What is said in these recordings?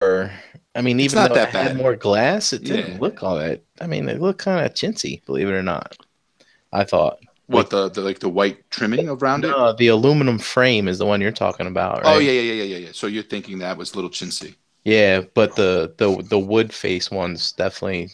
Or, I mean, It's even not though it that had bad. more glass, it Yeah. didn't look all that. I mean, it looked kind of chintzy, believe it or not. I thought. What the like the white trimming around it? No, the aluminum frame is the one you're talking about, Oh right? yeah. So you're thinking that was a little chintzy. Yeah, but the wood face ones definitely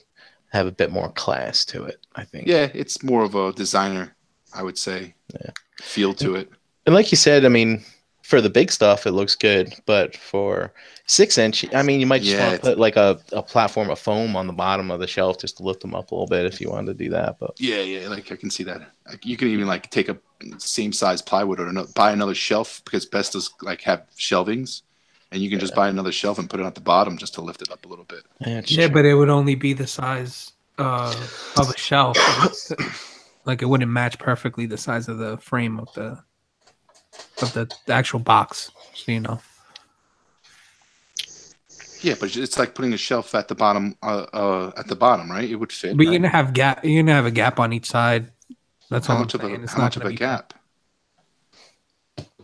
have a bit more class to it, I think. Yeah, it's more of a designer, I would say, Yeah. feel to it. And like you said, I mean, for the big stuff, it looks good, but for 6 inch, I mean, you might just Yeah, want to put like a platform of foam on the bottom of the shelf just to lift them up a little bit if you wanted to do that. But yeah. Like I can see that. Like, you can even like take a same size plywood or buy another shelf because Best does like have shelvings, and you can just buy another shelf and put it at the bottom just to lift it up a little bit. yeah, it's Yeah, true. but it would only be the size of a shelf. Like it wouldn't match perfectly the size of the frame of the actual box. So, you know. Yeah, but it's like putting a shelf at the bottom, right? It would fit, But you're right? gonna have gap. You're gonna have a gap on each side. That's How all I'm much of saying. a It's how not much of gonna a be gap?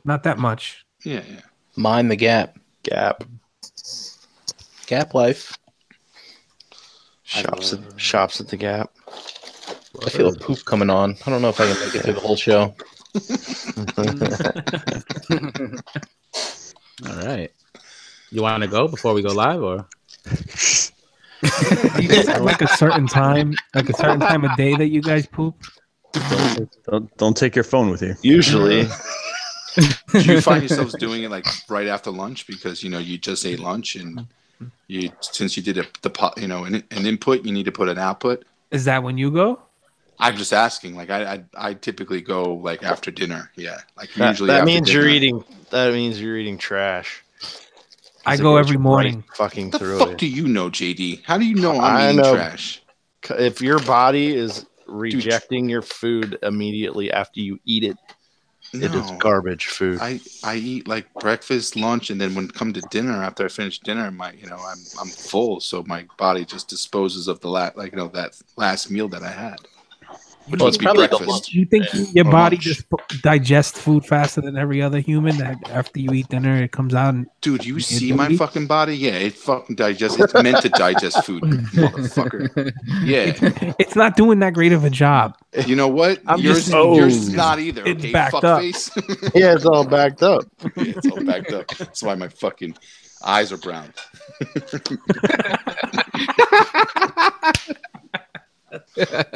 not that much. Yeah. Mind the gap. Gap life. Shops at the Gap. I feel a poop coming on. I don't know if I can make it through the whole show. All right. You want to go before we go live, or Do you guys have like a certain time of day that you guys poop? Don't take your phone with you. Usually, Do you find yourselves doing it like right after lunch because you just ate lunch and since you did an input, you need to put an output? Is that when you go? I'm just asking. Like I typically go like after dinner. Yeah, like that, usually that after means dinner. you're eating. That means you're eating trash. I 'Cause it go goes every right morning. fucking The through fuck it. do you know, JD? How do you know I'm I eating know. trash? If your body is rejecting your food immediately after you eat it, it is No, garbage food. I eat like breakfast, lunch, and then when it come to dinner, after I finish dinner, I'm full, so my body just disposes of the that last meal that I had. Which Well, would it's be probably the breakfast. You think your Or body lunch. just digests food faster than every other human? That after you eat dinner, it comes out. And Dude, you Yeah, see do my we? fucking body? Yeah, it fucking digests. It's meant to digest food, motherfucker. Yeah. it's not doing that great of a job. You know what? I'm yours, just saying. yours is not either. It's Okay, backed fuck up. face. Yeah, it's all backed up. Yeah, it's all backed up. That's why my fucking eyes are brown.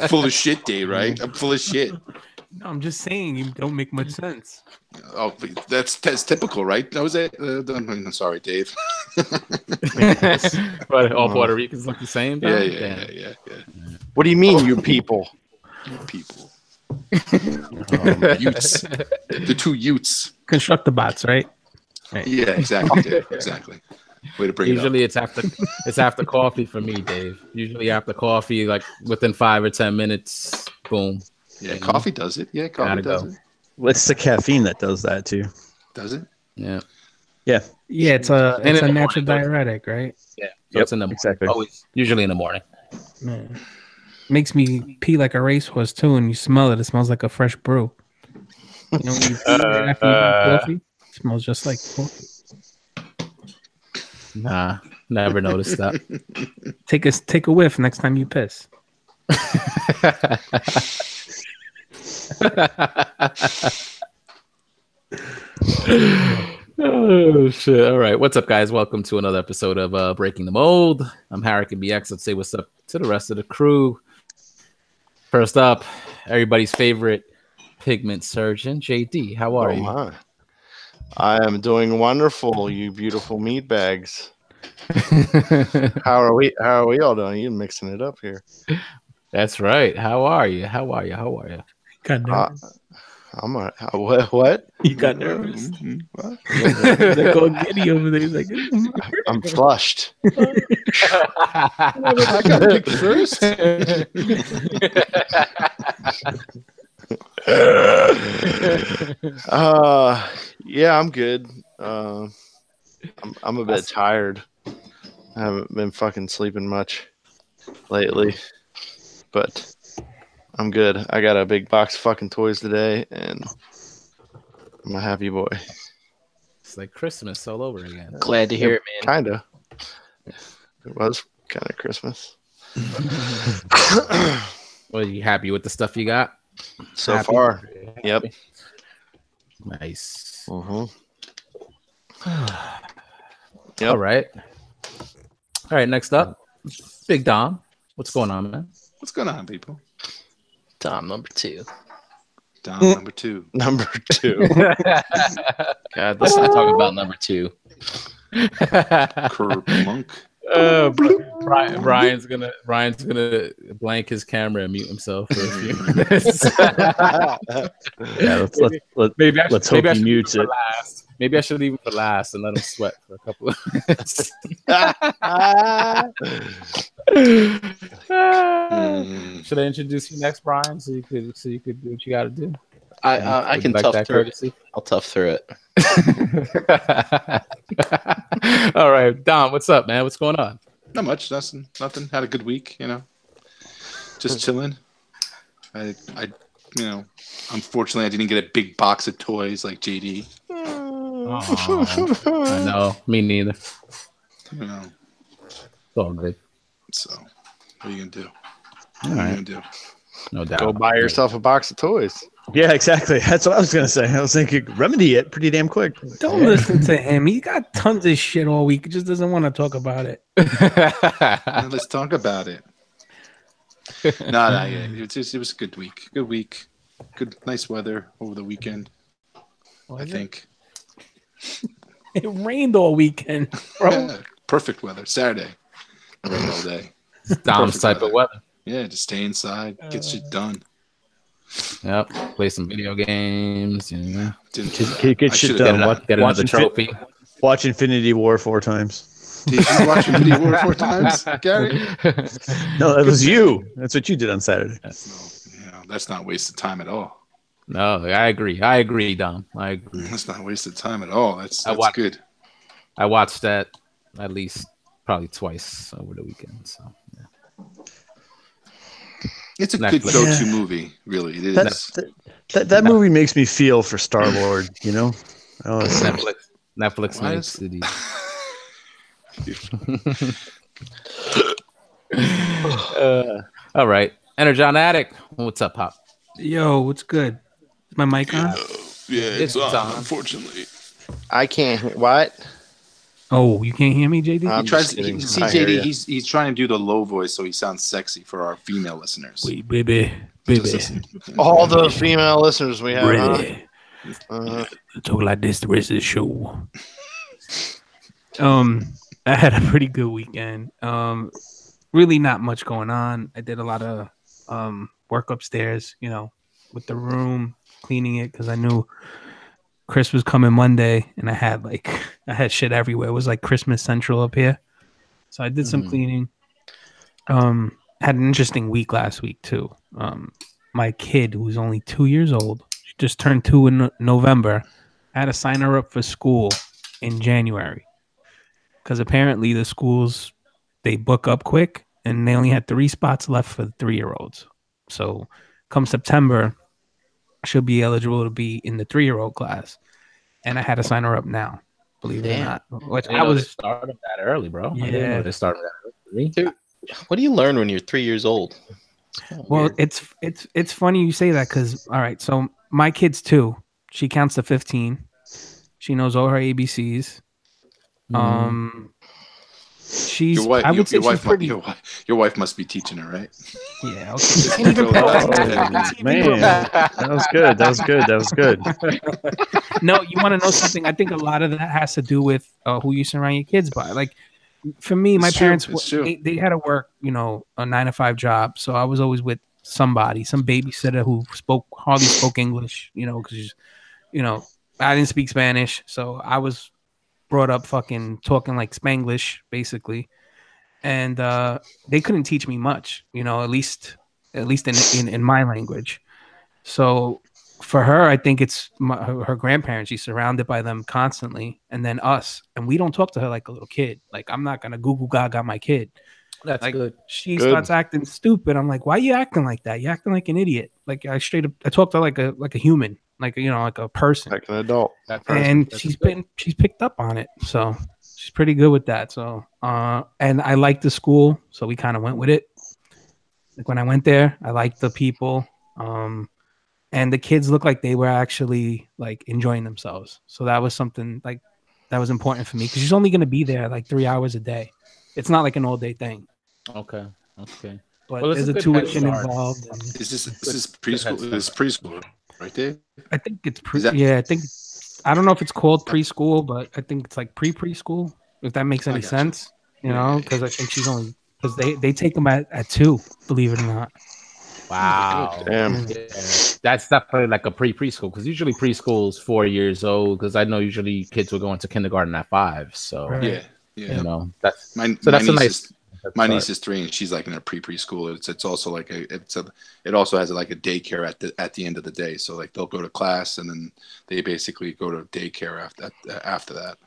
Full of shit, Dave. Right? I'm full of shit. No, I'm just saying you don't make much sense. Oh, that's typical, right? That was it. I'm sorry, Dave. But all Puerto Ricans look the same? Though? Yeah. What do you mean, you people? People. Utes. The two Utes. Construct the bots, right? Yeah, exactly, Dave. Exactly. Way to bring Usually it's after coffee for me, Dave. Usually after coffee, like within 5 or 10 minutes, boom. it up. Yeah, coffee does it. Yeah, coffee Gotta does go. it. It's the caffeine that does that too. Does it? Yeah. Yeah. Yeah, it's And in a the natural morning, diuretic, right? Yeah. So Yep, it's in the morning. exactly. Always, usually in the morning. Man. Makes me pee like a racehorse too, and you smell it. It smells like a fresh brew. You know, when you pee right after you drink coffee, it smells just like coffee. Nah, never noticed that. Take a whiff next time you piss. Oh shit! All right, what's up, guys? Welcome to another episode of Breaking the Mold. I'm Harrick and BX. Let's say what's up to the rest of the crew. First up, everybody's favorite pigment surgeon, JD. How are you? My. I am doing wonderful, you beautiful meat bags. How are we all doing? You mixing it up here. That's right. How are you? How are you? How are you? Got nervous. I'm a, what? You got nervous. What? Like all giddy over there. He's like, I'm flushed. I got picked first. Yeah, I'm good. I'm a bit tired. I haven't been fucking sleeping much lately, but I'm good. I got a big box of fucking toys today, and I'm a happy boy. It's like Christmas all over again. Glad to hear it, man. Kinda. It was kind of Christmas. Well, you happy with the stuff you got? So Happy? far. Yep. Nice. Mm-hmm. All right. All right. Next up, Big Dom. What's going on, man? What's going on, people? Tom number 2. Dom number 2. Number 2. God, let's not talk about number 2. Curb monk. Brian's gonna blank his camera and mute himself for a few minutes. Yeah, let's hope he mutes it. Last. Maybe I should leave him for last and let him sweat for a couple of minutes. Should I introduce you next, Brian, so you could do what you got to do? I can tough through it. I'll tough through it. All right, Dom, what's up, man? What's going on? Not much. Nothing. Had a good week. Just chilling. I unfortunately I didn't get a big box of toys like JD. Oh, I know. Me neither. It's all good. So what are you gonna do? All What are right. you gonna do? No doubt. Go buy yourself a box of toys. Yeah, exactly. That's what I was gonna say. I was thinking remedy it pretty damn quick. Don't listen to him. He got tons of shit all week. He just doesn't want to talk about it. Now let's talk about it. Yeah. It was a good week. Good week. Good, nice weather over the weekend. I think. It rained all weekend, bro. Yeah, perfect weather. Saturday. Rain all day. Dom's type of weather. Yeah, just stay inside, get shit done. Yep. Play some video games. Didn't do Get that. I shit should've done. done Get another trophy. Watch Infinity War 4 times. Did you watch Infinity War 4 times, Gary? No, that was you. That's what you did on Saturday. That's not wasted time at all. No, I agree, Dom. I agree. That's not wasted time at all. That's watched- good. I watched that at least probably twice over the weekend. So yeah. It's a Netflix. good go-to movie, really. It is. That movie makes me feel for Star-Lord, Oh, it's Netflix Why makes is- it. All right, Energon Addict. What's up, Pop? Yo, what's good? Is my mic on? Yeah, It's on. unfortunately. I can't. What? Oh, you can't hear me, JD? I'm He tries just to kidding. see I hear JD. ya. He's trying to do the low voice so he sounds sexy for our female listeners. Wait, baby. All those female listeners we have. Huh? Really? Uh, Talk like this the rest of the show. I had a pretty good weekend. Really not much going on. I did a lot of work upstairs, with the room, cleaning it because I knew Chris was coming Monday and I had shit everywhere. It was like Christmas Central up here. So I did some cleaning. Had an interesting week last week too. My kid, who's only 2 years old, she just turned 2 in November. I had to sign her up for school in January because apparently the schools, they book up quick and they only had 3 spots left for the 3-year-olds. So come September, she'll be eligible to be in the 3-year-old class. And I had to sign her up now, believe it or not. Which I was started that early, bro. I didn't Yeah. know they started that early. Dude, what do you learn when you're 3 years old? well, it's funny you say that because all right, so my kid's 2. She counts to 15. She knows all her ABCs. She's Your wife, I would say your, she's pretty. your wife must be teaching her, right? Yeah, okay. You can't even man, that was good. That was good. No, you want to know something? I think a lot of that has to do with who you surround your kids by. Like for me, my It's true, parents it's true. they had to work, a 9-to-5 job, so I was always with somebody, some babysitter who hardly spoke English, because I didn't speak Spanish, so I was brought up fucking talking like Spanglish basically, and they couldn't teach me much, at least in my language. So for her, I think it's her grandparents. She's surrounded by them constantly, and then us, and we don't talk to her like a little kid. Like I'm not gonna goo goo gaga my kid. That's Like good. she Good. starts acting stupid. I'm like, why are you acting like that? You're acting like an idiot. Like I talk to her like a human, like like a person. like an adult. And she's picked up on it. So She's pretty good with that. So, and I like the school, so we kind of went with it. Like when I went there, I liked the people, and the kids looked like they were actually like enjoying themselves. So that was something like that was important for me because she's only going to be there like 3 hours a day. It's not like an all day thing. Okay. But Well, there's it's a a good tuition head start. involved. And Is this preschool? This is preschool, right there. I think it's Is that- yeah. I don't know if it's called preschool, but I think it's like preschool. If that makes any gotcha. sense, you Yeah. know, because I think she's only because they take them at 2. Believe it or not. Wow. Damn. Yeah. That's definitely like a preschool because usually preschool is 4 years old because I know usually kids were going to kindergarten at 5. So Right. Yeah. you know that's My that's a niece nice. is, my niece is 3 and she's like in a preschool. It's also like it also has like a daycare at the end of the day. So like they'll go to class and then they basically go to daycare after that.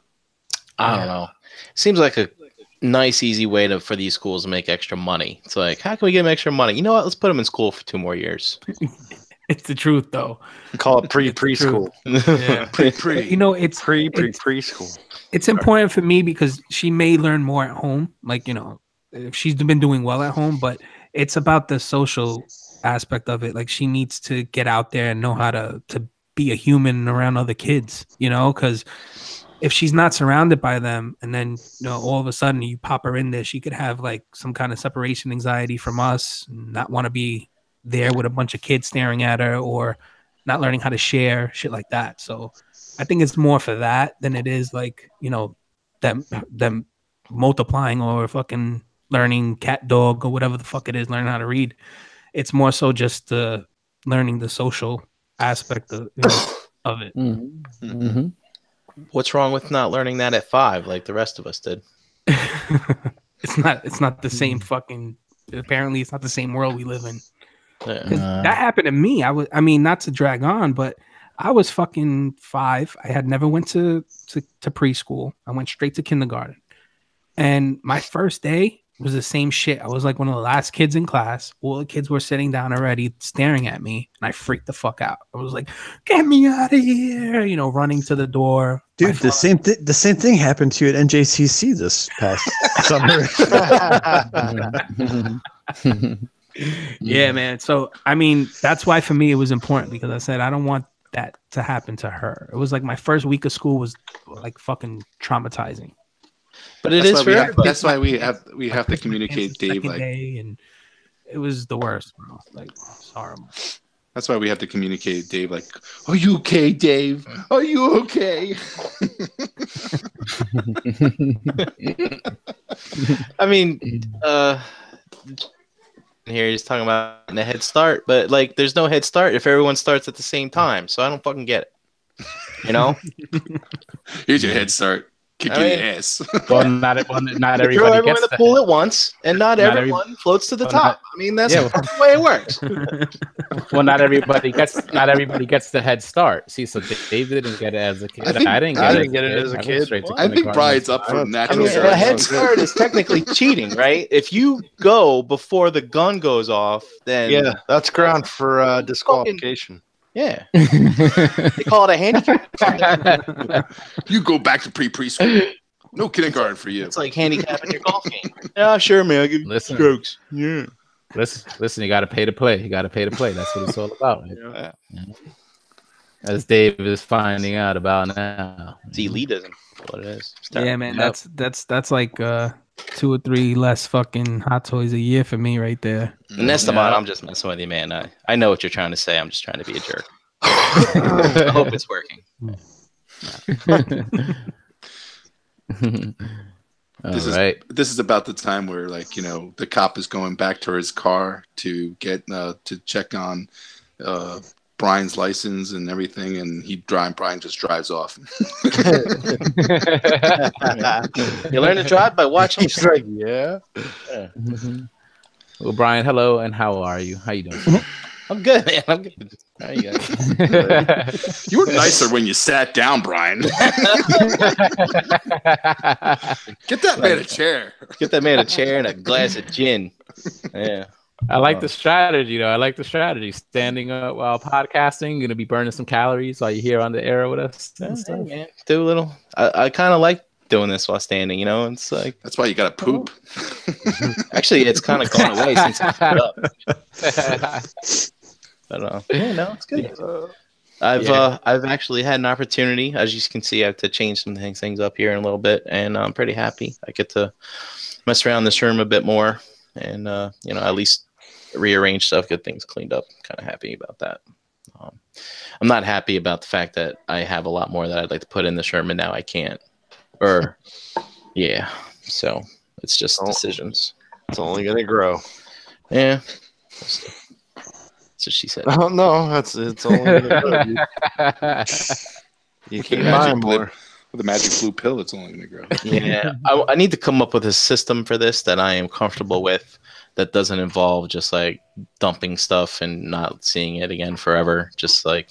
I don't know. Seems like a nice, easy way for these schools to make extra money. It's like, how can we get them extra money? You know what? Let's put them in school for 2 more years. It's the truth, though. Call it preschool. Yeah. Pre. You know, it's Preschool. it's important for me because she may learn more at home. Like, you know, if she's been doing well at home, but it's about the social aspect of it. Like she needs to get out there and know how to be a human around other kids, you know, because if she's not surrounded by them and then, you know, all of a sudden you pop her in there, she could have like some kind of separation anxiety from us, not want to be there with a bunch of kids staring at her or not learning how to share, shit like that. So I think it's more for that than it is like, you know, them multiplying or fucking learning cat dog or whatever the fuck it is, learning how to read. It's more so just learning the social aspect of, you know, of it. Mm-hmm. What's wrong with not learning that at 5 like the rest of us did? It's not the same fucking, apparently it's not the same world we live in. 'Cause Yeah. that happened to me. I mean, not to drag on, but I was fucking 5. I had never went to preschool. I went straight to kindergarten. And my first day was the same shit. I was like one of the last kids in class. All the kids were sitting down already staring at me, and I freaked the fuck out. I was like, get me out of here, you know, running to the door. My Dude, the same thing happened to you at NJCC this past summer. Yeah, man. So, I mean, that's why for me it was important because I said I don't want that to happen to her. It was like my first week of school was like fucking traumatizing. But it That's is why for everybody. that's why we have to communicate, Dave. Second Like day, and it was the worst, bro. Like, it's horrible. that's why we have to communicate, Dave. Like, are you okay, Dave? Are you okay? I mean, here he's talking about a head start, but like, there's no head start if everyone starts at the same time. So I don't fucking get it. You know, Here's your head start. Kick I your mean- ass. Well, not you throw everybody everyone in gets the that. pool at once, and not Not everyone floats to the well, top. I mean, that's yeah. the way it works. Well, not everybody gets the head start. See, so Dave didn't get it as a kid. I didn't get it as a I kid. didn't get it as a I went kid. straight to I think kindergarten. Brian's up for I natural mean, selection. a head start is technically cheating, right? If you go before the gun goes off, then Yeah, that's ground for disqualification. yeah. They call it a handicap. You go back to preschool. No kindergarten for you. It's like handicapping your golf game. Yeah, sure, man. I'll give you Listen. strokes. Yeah. Listen, you got to pay to play. You got to pay to play. That's what it's all about. Yeah. As Dave is finding out about now. It's elitism. That's what it is. It's Yeah, terrible. man. Yep. That's like 2 or 3 less fucking hot toys a year for me right there. And that's the Yeah. I'm just messing with you, man. I know what you're trying to say. I'm just trying to be a jerk. I hope it's working. All This is- right. This is about the time where, like, you know, the cop is going back to his car to get to check on Brian's license and everything, and Brian just drives off. You learn to drive by watching. He's like, yeah. Well, Brian, hello, and how are you? How you doing? I'm good, man. I'm good. How you guys? You were nicer when you sat down, Brian. Get that man a chair. Get that man a chair and a glass of gin. Yeah. I like the strategy, though. I like the strategy. Standing up while podcasting, gonna be burning some calories while you're here on the air with us. and Hey, stuff. man. Do a little. I kind of like doing this while standing. You know, it's like That's why you gotta poop. actually it's kind of gone away since I stood up. But yeah, no, it's good. I've actually had an opportunity, as you can see, I have to change some things up here in a little bit, and I'm pretty happy. I get to mess around this room a bit more, and at least rearrange stuff, get things cleaned up. Kind of happy about that. I'm not happy about the fact that I have a lot more that I'd like to put in this room, and now I can't. Yeah. So it's just decisions. It's only gonna grow. Yeah. That's what she said. Oh no, it's only gonna grow. You can't buy more. With a magic blue pill, it's only gonna grow. Yeah. I need to come up with a system for this that I am comfortable with, that doesn't involve just like dumping stuff and not seeing it again forever. Just like,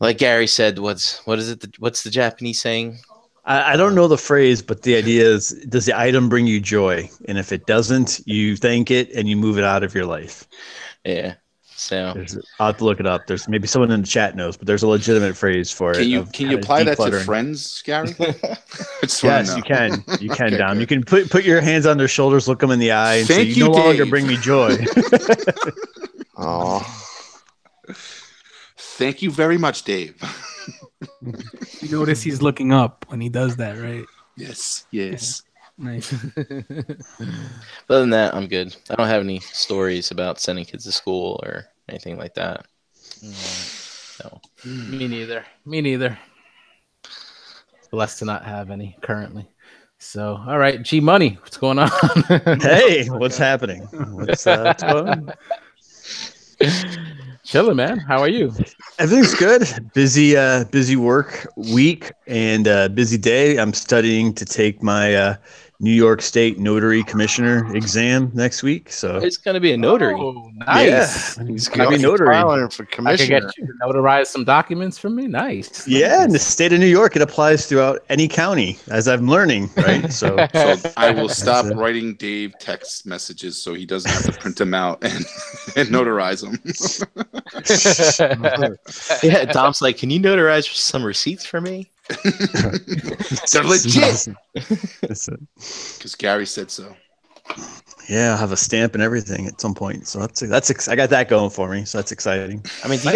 like Gary said, what's the Japanese saying? I don't know the phrase, but the idea is, does the item bring you joy? And if it doesn't, you thank it and you move it out of your life. Yeah. So I'll have to look it up. There's maybe someone in the chat knows, but there's a legitimate phrase for it. Can you apply that to friends, Gary? Yes, you can. You can, Dom. You can put your hands on their shoulders, look them in the eye, and say, "You no longer bring me joy." Oh, thank you very much, Dave. You notice he's looking up when he does that, right? Yes. Nice. Other than that, I'm good. I don't have any stories about sending kids to school or anything like that. No. Me neither. Blessed to not have any currently. So, all right, G Money, what's going on? Hey, what's happening? What's going on? Chilling, man. How are you? Everything's good. Busy work week and busy day. I'm studying to take my New York State Notary Commissioner exam next week. So it's going to be a notary. Oh, nice. Yeah, he's going to be notary. For I commissioner. can get you to notarize some documents for me. Nice. Yeah, in the state of New York, it applies throughout any county, as I'm learning. Right. So I will stop writing Dave text messages so he doesn't have to print them out and notarize them. Yeah, Dom's like, can you notarize some receipts for me? They're legit. Because Gary said so. Yeah, I'll have a stamp and everything at some point. So that's I got that going for me. So that's exciting. I mean, you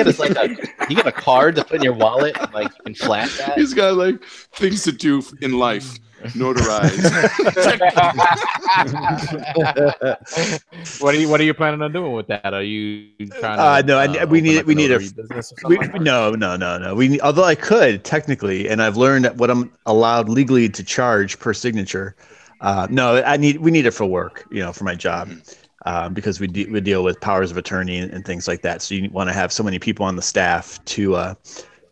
got a card to put in your wallet, and, like, you can flash that. He's got like things to do in life. Notarize. What are you planning on doing with that? Are you trying to? We need a business or something like that? No. Although I could technically, and I've learned what I'm allowed legally to charge per signature. We need it for work, for my job, because we deal with powers of attorney and things like that. So you want to have so many people on the staff to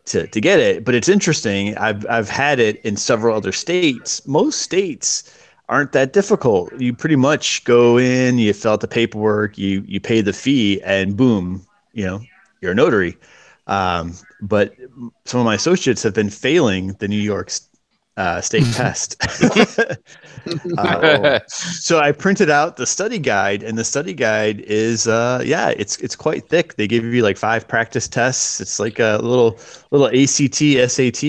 get it. But it's interesting. I've had it in several other states. Most states aren't that difficult. You pretty much go in, you fill out the paperwork, you pay the fee, and boom, you're a notary. But some of my associates have been failing the New York state test. So I printed out the study guide, and the study guide is it's quite thick. They give you like 5 practice tests. It's like a little ACT, SAT,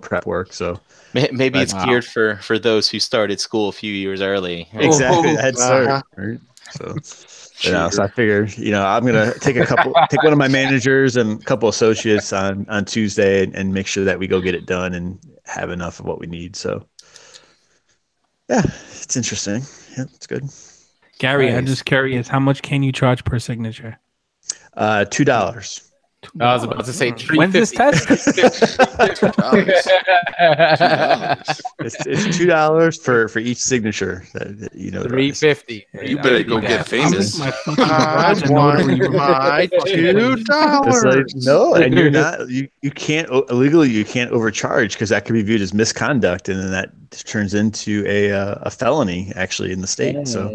prep work. So maybe it's geared for those who started school a few years early. Exactly. Head start. Right? So I figured, I'm gonna take one of my managers and a couple associates on Tuesday and make sure that we go get it done and have enough of what we need. So yeah, it's interesting. Yeah, it's good. Gary, Nice. I'm just curious, how much can you charge per signature? $2. I was about to say When's this test? It's $2 for each signature. That $3.50. You better go get famous. I want my $2. No, and you're not. You can't illegally. You can't overcharge because that could be viewed as misconduct, and then that turns into a felony actually in the state. So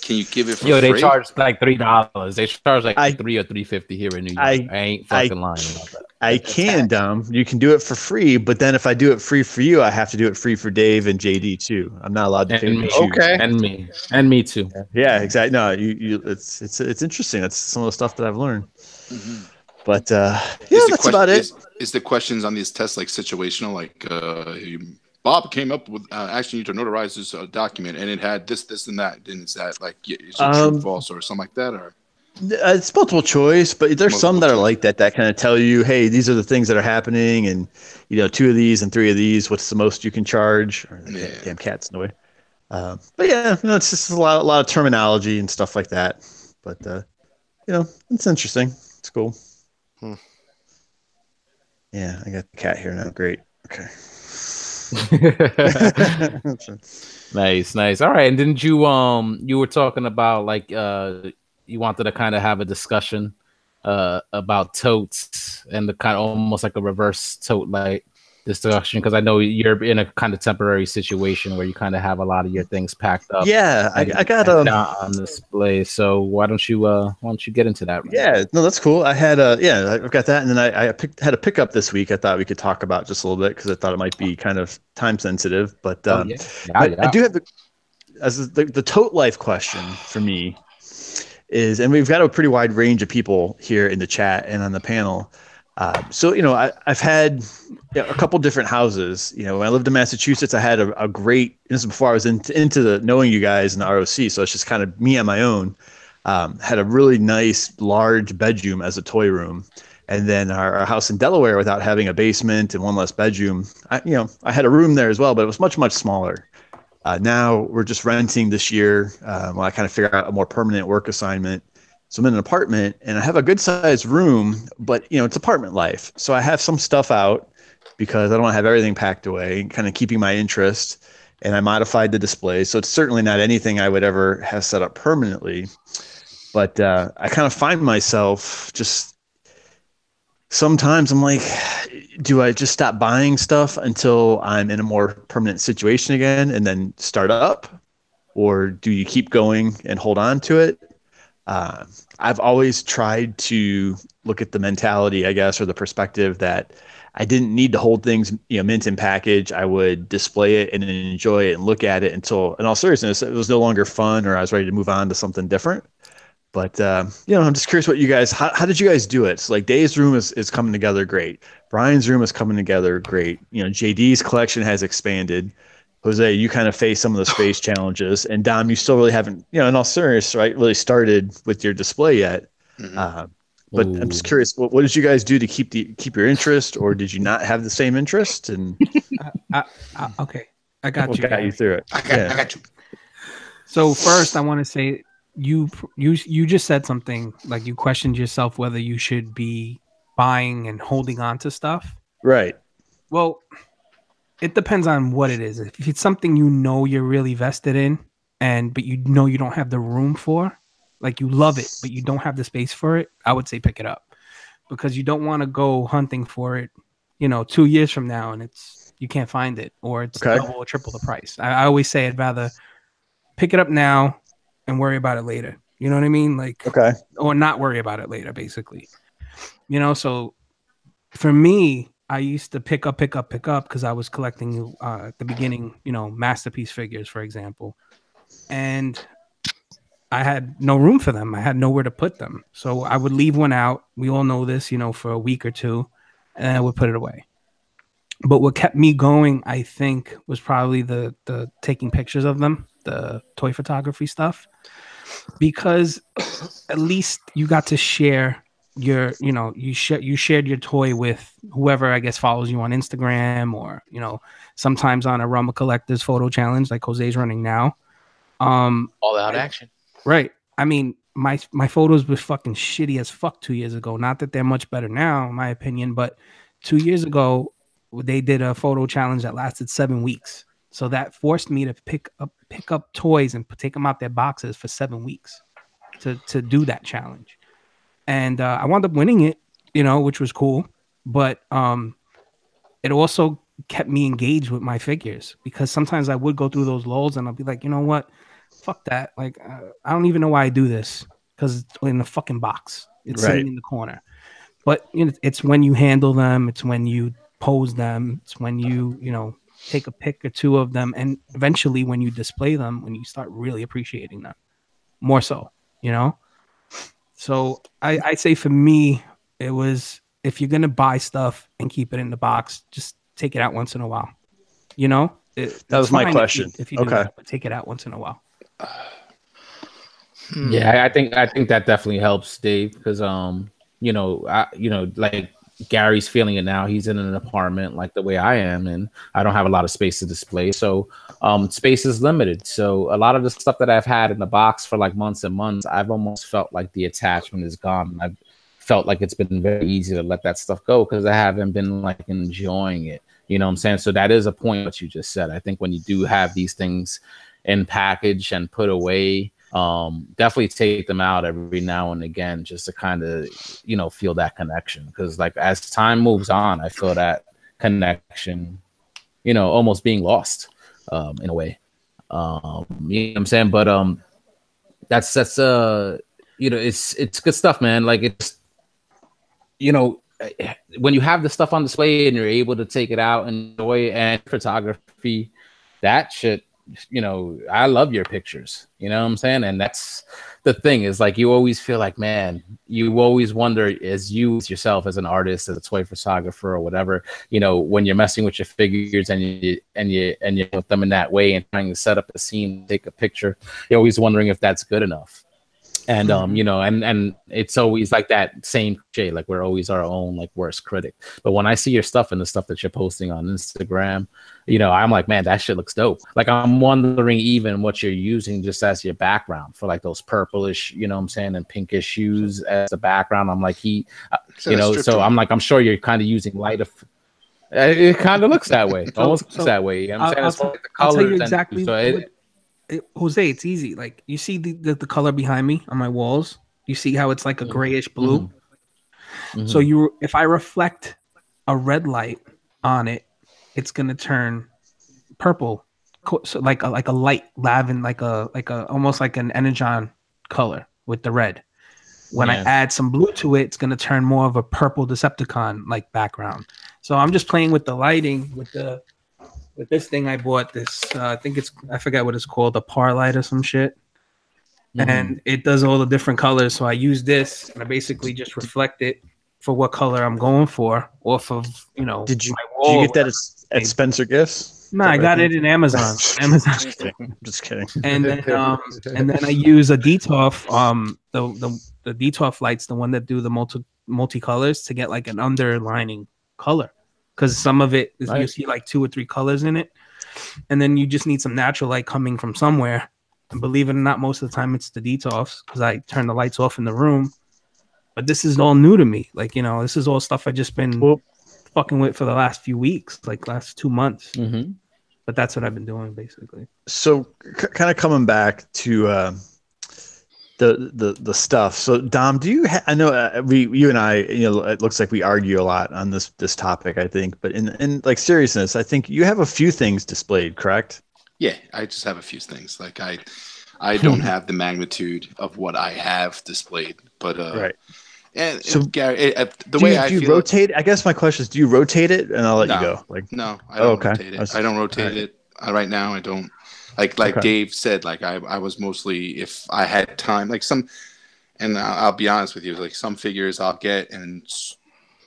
Can you give it for They free? charge like $3. They charge like $3 or $3.50 here in New York. I ain't fucking lying about that. I can, Dom. You can do it for free, but then if I do it free for you, I have to do it free for Dave and JD too. I'm not allowed to And pick me. and choose. Okay. And me too. Yeah, exactly. No, it's interesting. That's some of the stuff that I've learned. But that's about it. is the questions on these tests like situational? Like Bob came up with asking you to notarize this document, and it had this, and that. And is that like is it true, false, or something like that, or? It's multiple choice, but there's some that are like that kind of tell you, hey, these are the things that are happening, and 2 of these and 3 of these. What's the most you can charge? Or damn cat's in the way. But yeah, it's just a lot of terminology and stuff like that. But it's interesting. It's cool. Yeah, I got the cat here now. Great. Okay. Nice. All right. And didn't you you were talking about like you wanted to kind of have a discussion about totes and the kind of almost like a reverse tote like discussion, because I know you're in a kind of temporary situation where you kind of have a lot of your things packed up. Yeah, I got on display. So why don't you get into that? No, that's cool. I had I've got that, and then I had a pickup this week. I thought we could talk about just a little bit because I thought it might be kind of time sensitive. But I do have the tote life question for me is, and we've got a pretty wide range of people here in the chat and on the panel. So I've had a couple different houses. When I lived in Massachusetts, I had a great. This is before I was into the knowing you guys in the ROC, so it's just kind of me on my own. Had a really nice large bedroom as a toy room, and then our house in Delaware, without having a basement and one less bedroom, I had a room there as well, but it was much smaller. Now we're just renting this year. While I kind of figure out a more permanent work assignment. So I'm in an apartment and I have a good sized room, but it's apartment life. So I have some stuff out because I don't want to have everything packed away, kind of keeping my interest. And I modified the display. So it's certainly not anything I would ever have set up permanently. But I kind of find myself just sometimes I'm like, do I just stop buying stuff until I'm in a more permanent situation again and then start up? Or do you keep going and hold on to it? I've always tried to look at the mentality, I guess, or the perspective that I didn't need to hold things, mint in package. I would display it and enjoy it and look at it until, in all seriousness, it was no longer fun or I was ready to move on to something different. But, I'm just curious what you guys, how did you guys do it? So like Dave's room is coming together great. Brian's room is coming together great. JD's collection has expanded. Jose, you kind of face some of the space challenges, and Dom, you still really haven't, in all seriousness, right, really started with your display yet. But I'm just curious, what did you guys do to keep your interest, or did you not have the same interest? And okay, I got you. Got you through it. I got you. So first, I want to say you just said something like you questioned yourself whether you should be buying and holding on to stuff. Right. Well, it depends on what it is. If it's something you're really vested in, but you don't have the room for, like you love it, but you don't have the space for it, I would say pick it up, because you don't want to go hunting for it, 2 years from now and you can't find it, or it's double or triple the price. I always say I'd rather pick it up now and worry about it later. You know what I mean? Or not worry about it later, basically. So for me, I used to pick up because I was collecting at the beginning, masterpiece figures, for example. And I had no room for them. I had nowhere to put them. So I would leave one out. We all know this, for a week or two, and I would put it away. But what kept me going, I think, was probably the taking pictures of them, the toy photography stuff, because at least you got to share you shared your toy with whoever I guess follows you on Instagram, or sometimes on a Realm of Collectors photo challenge like Jose's running now. All out action. Right. I mean, my photos were fucking shitty as fuck 2 years ago. Not that they're much better now, in my opinion, but 2 years ago they did a photo challenge that lasted 7 weeks. So that forced me to pick up toys and take them out their boxes for 7 weeks to do that challenge. And I wound up winning it, which was cool. But it also kept me engaged with my figures, because sometimes I would go through those lulls and I'll be like, you know what? Fuck that. Like, I don't even know why I do this, because it's in the fucking box. It's sitting in the corner. But it's when you handle them. It's when you pose them. It's when you take a pic or two of them. And eventually when you display them, when you start really appreciating them more so, So I say for me, it was if you're gonna buy stuff and keep it in the box, just take it out once in a while. You know, that was my question. If you do that, but take it out once in a while. Yeah, I think that definitely helps, Dave, because like Gary's feeling it now. He's in an apartment like the way I am, and I don't have a lot of space to display. So space is limited. So a lot of the stuff that I've had in the box for like months and months, I've almost felt like the attachment is gone. I've felt like it's been very easy to let that stuff go because I haven't been like enjoying it. You know what I'm saying? So that is a point that you just said. I think when you do have these things in package and put away, definitely take them out every now and again just to kind of, feel that connection. Because like as time moves on, I feel that connection, almost being lost in a way. You know what I'm saying? But that's it's good stuff, man. Like it's, when you have the stuff on display and you're able to take it out and enjoy it, and photography, that shit, I love your pictures, you know what I'm saying? And that's the thing, is like you always feel like, man, you always wonder, as you yourself as an artist, as a toy photographer or whatever, when you're messing with your figures and you put them in that way and trying to set up a scene, take a picture, you're always wondering if that's good enough. And and it's always like that same cliche, like we're always our own like worst critic. But when I see your stuff and the stuff that you're posting on Instagram, I'm like, man, that shit looks dope. Like I'm wondering even what you're using just as your background for like those purplish, and pinkish shoes as a background. I'm like, so I'm like, I'm sure you're kind of using light of. It kind of looks that way, almost looks that way. You know what I'm saying? I'll tell you exactly. Jose, it's easy. Like you see the color behind me on my walls. You see how it's like a grayish blue. Mm-hmm. So if I reflect a red light on it, it's gonna turn purple. So like a light lavender, like a almost like an Energon color with the red. When I add some blue to it, it's gonna turn more of a purple Decepticon like background. So I'm just playing with the lighting with this thing I bought. This I forget what it's called, a par light or some shit. Mm-hmm. And it does all the different colors. So I use this and I basically just reflect it for what color I'm going for off of, Did you get that at Spencer Gifts? No, I got it in Amazon. Just kidding. And then I use a Detolf, the Detolf lights, the one that do the multi-colors, to get like an underlining color. Because some of it is, you see like 2 or 3 colors in it, and then you just need some natural light coming from somewhere. And believe it or not, most of the time it's the Detolfs, because I turn the lights off in the room. But this is all new to me. Like, this is all stuff I've just been fucking with for the last few weeks, like last 2 months. Mm-hmm. But that's what I've been doing basically. So kind of coming back to the stuff. So Dom, do you I know you and I, it looks like we argue a lot on this topic, I think, but in like seriousness, I think you have a few things displayed, correct? Yeah, I just have a few things. Like I don't have the magnitude of what I have displayed, but right. And so Gary, do you rotate? I guess my question is, do you rotate it? And I'll let you go. Like, no, I don't rotate it. I don't rotate it right now. I don't. Like Dave said, like I was mostly, if I had time, like and I'll be honest with you, like some figures I'll get, and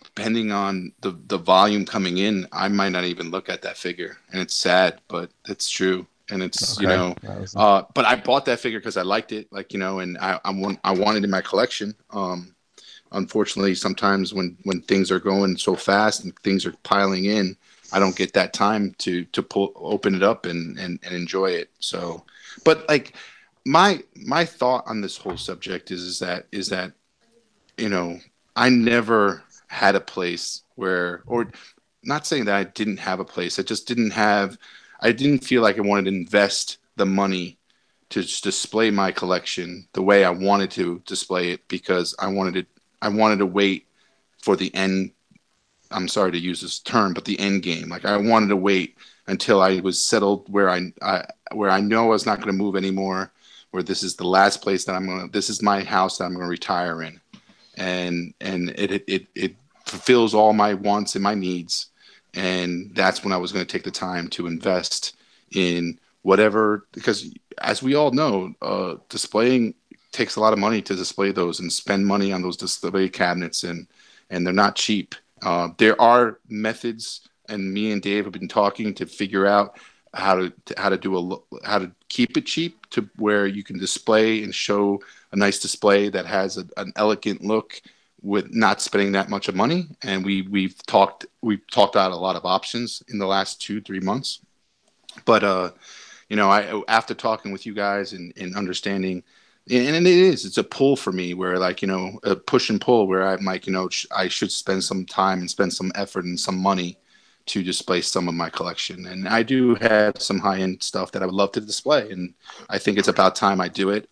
depending on the volume coming in, I might not even look at that figure, and it's sad, but it's true. And it's, but I bought that figure because I liked it, like, and I wanted it in my collection. Unfortunately, sometimes when things are going so fast and things are piling in, I don't get that time to open it up and enjoy it. So, but like my thought on this whole subject is that I never had a place where, or not saying that I didn't have a place, I didn't feel like I wanted to invest the money to display my collection the way I wanted to display it, because I wanted to wait for the end. I'm sorry to use this term, but the end game. Like I wanted to wait until I was settled where I know I was not going to move anymore, where this is the last place that this is my house that I'm going to retire in. And it fulfills all my wants and my needs. And that's when I was going to take the time to invest in whatever, because as we all know, displaying takes a lot of money to display those and spend money on those display cabinets and and they're not cheap. There are methods, and me and Dave have been talking to figure out how to keep it cheap to where you can display and show a nice display that has an elegant look with not spending that much of money. And we've talked out a lot of options in the last 2-3 months. But I after talking with you guys and understanding, and it's a pull for me where like a push and pull where I'm like I should spend some time and spend some effort and some money to display some of my collection. And I do have some high-end stuff that I would love to display, and I think it's about time I do it.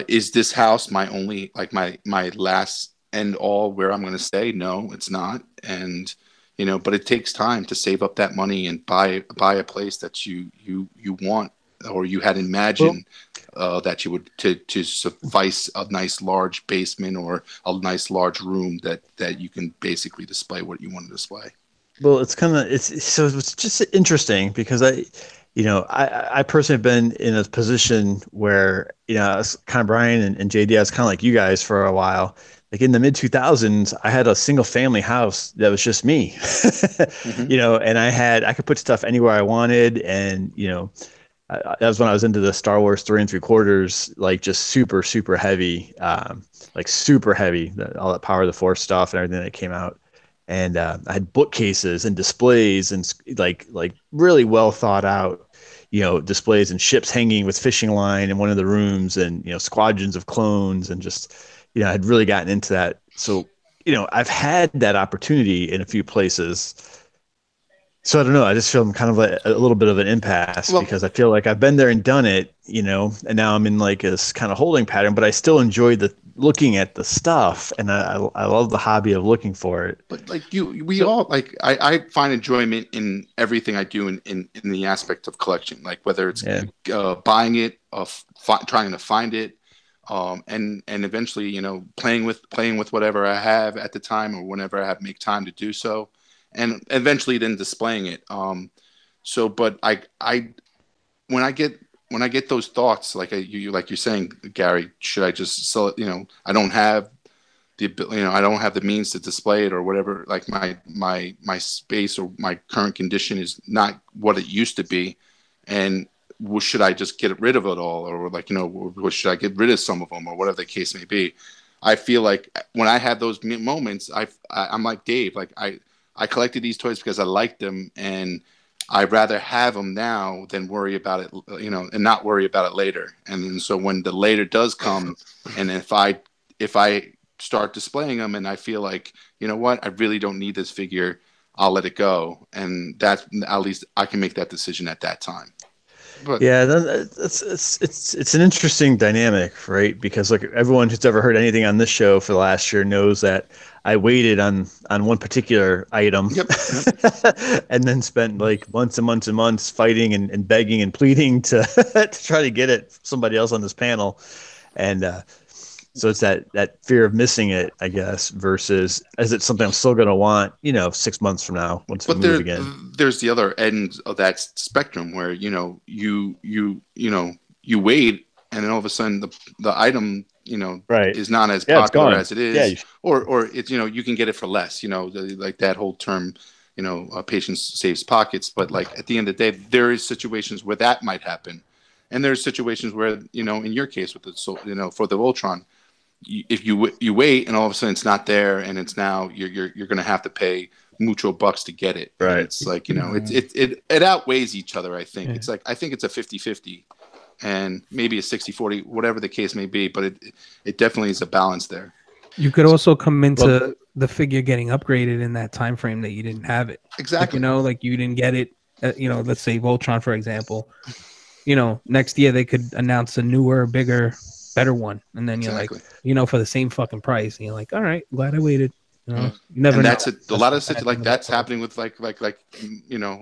Is this house my only, like my last end all where I'm going to stay? No, it's not. And, but it takes time to save up that money and buy a place that you want, or you had imagined that you would to suffice a nice large basement or a nice large room that you can basically display what you want to display. Well, it's just interesting because I personally have been in a position where, I was kind of Brian and JD, I was kind of like you guys for a while. Like in the mid 2000s, I had a single family house that was just me, mm-hmm. And I could put stuff anywhere I wanted. And, that was when I was into the Star Wars 3 3/4, like just super, super heavy, like super heavy, all that Power of the Force stuff and everything that came out. And I had bookcases and displays and like really well thought out, displays and ships hanging with fishing line in one of the rooms, and squadrons of clones, and just I had really gotten into that. So I've had that opportunity in a few places. So I don't know. I just feel I'm kind of a little bit of an impasse because I feel like I've been there and done it, and now I'm in like this kind of holding pattern. But I still enjoy looking at the stuff, and I love the hobby of looking for it. But like I find enjoyment in everything I do in the aspect of collection, like whether it's buying it, trying to find it, and eventually playing with whatever I have at the time or whenever I make time to do so, and eventually then displaying it. But when I get those thoughts, like you're saying, Gary, should I just sell it? I don't have the ability, I don't have the means to display it or whatever. Like my space or my current condition is not what it used to be, and should I just get rid of it all, or should I get rid of some of them, or whatever the case may be? I feel like when I have those moments, I'm like Dave. Like I collected these toys because I liked them, and I'd rather have them now than worry about it, and not worry about it later. And then, so when the later does come, and if I start displaying them and I feel like, I really don't need this figure, I'll let it go. And that's, at least I can make that decision at that time. But yeah, then it's an interesting dynamic, right? Because like everyone who's ever heard anything on this show for the last year knows that I waited on one particular item, yep. and then spent like months and months and months fighting and begging and pleading to to try to get it from somebody else on this panel. And so it's that fear of missing it, I guess, versus is it something I'm still going to want, 6 months from now once we move again. There's the other end of that spectrum where, you wait, and then all of a sudden the item, right, is not as popular as it is, or it's, you can get it for less, like that whole term, patience saves pockets. But like at the end of the day, there is situations where that might happen. And there's situations where, in your case with for the Voltron, if you wait and all of a sudden it's not there, and it's now you're going to have to pay mucho bucks to get it. Right. And it's like, it outweighs each other. I think it's like, I think it's a 50-50 and maybe a 60-40, whatever the case may be, but it definitely is a balance there. You could also come into the figure getting upgraded in that time frame that you didn't have it. Exactly. Like you didn't get it, let's say Voltron, for example, next year they could announce a newer, bigger, better one, and then you're exactly. like, for the same fucking price, and you're like, all right, glad I waited. You never. And that's a lot of like that's happening with like a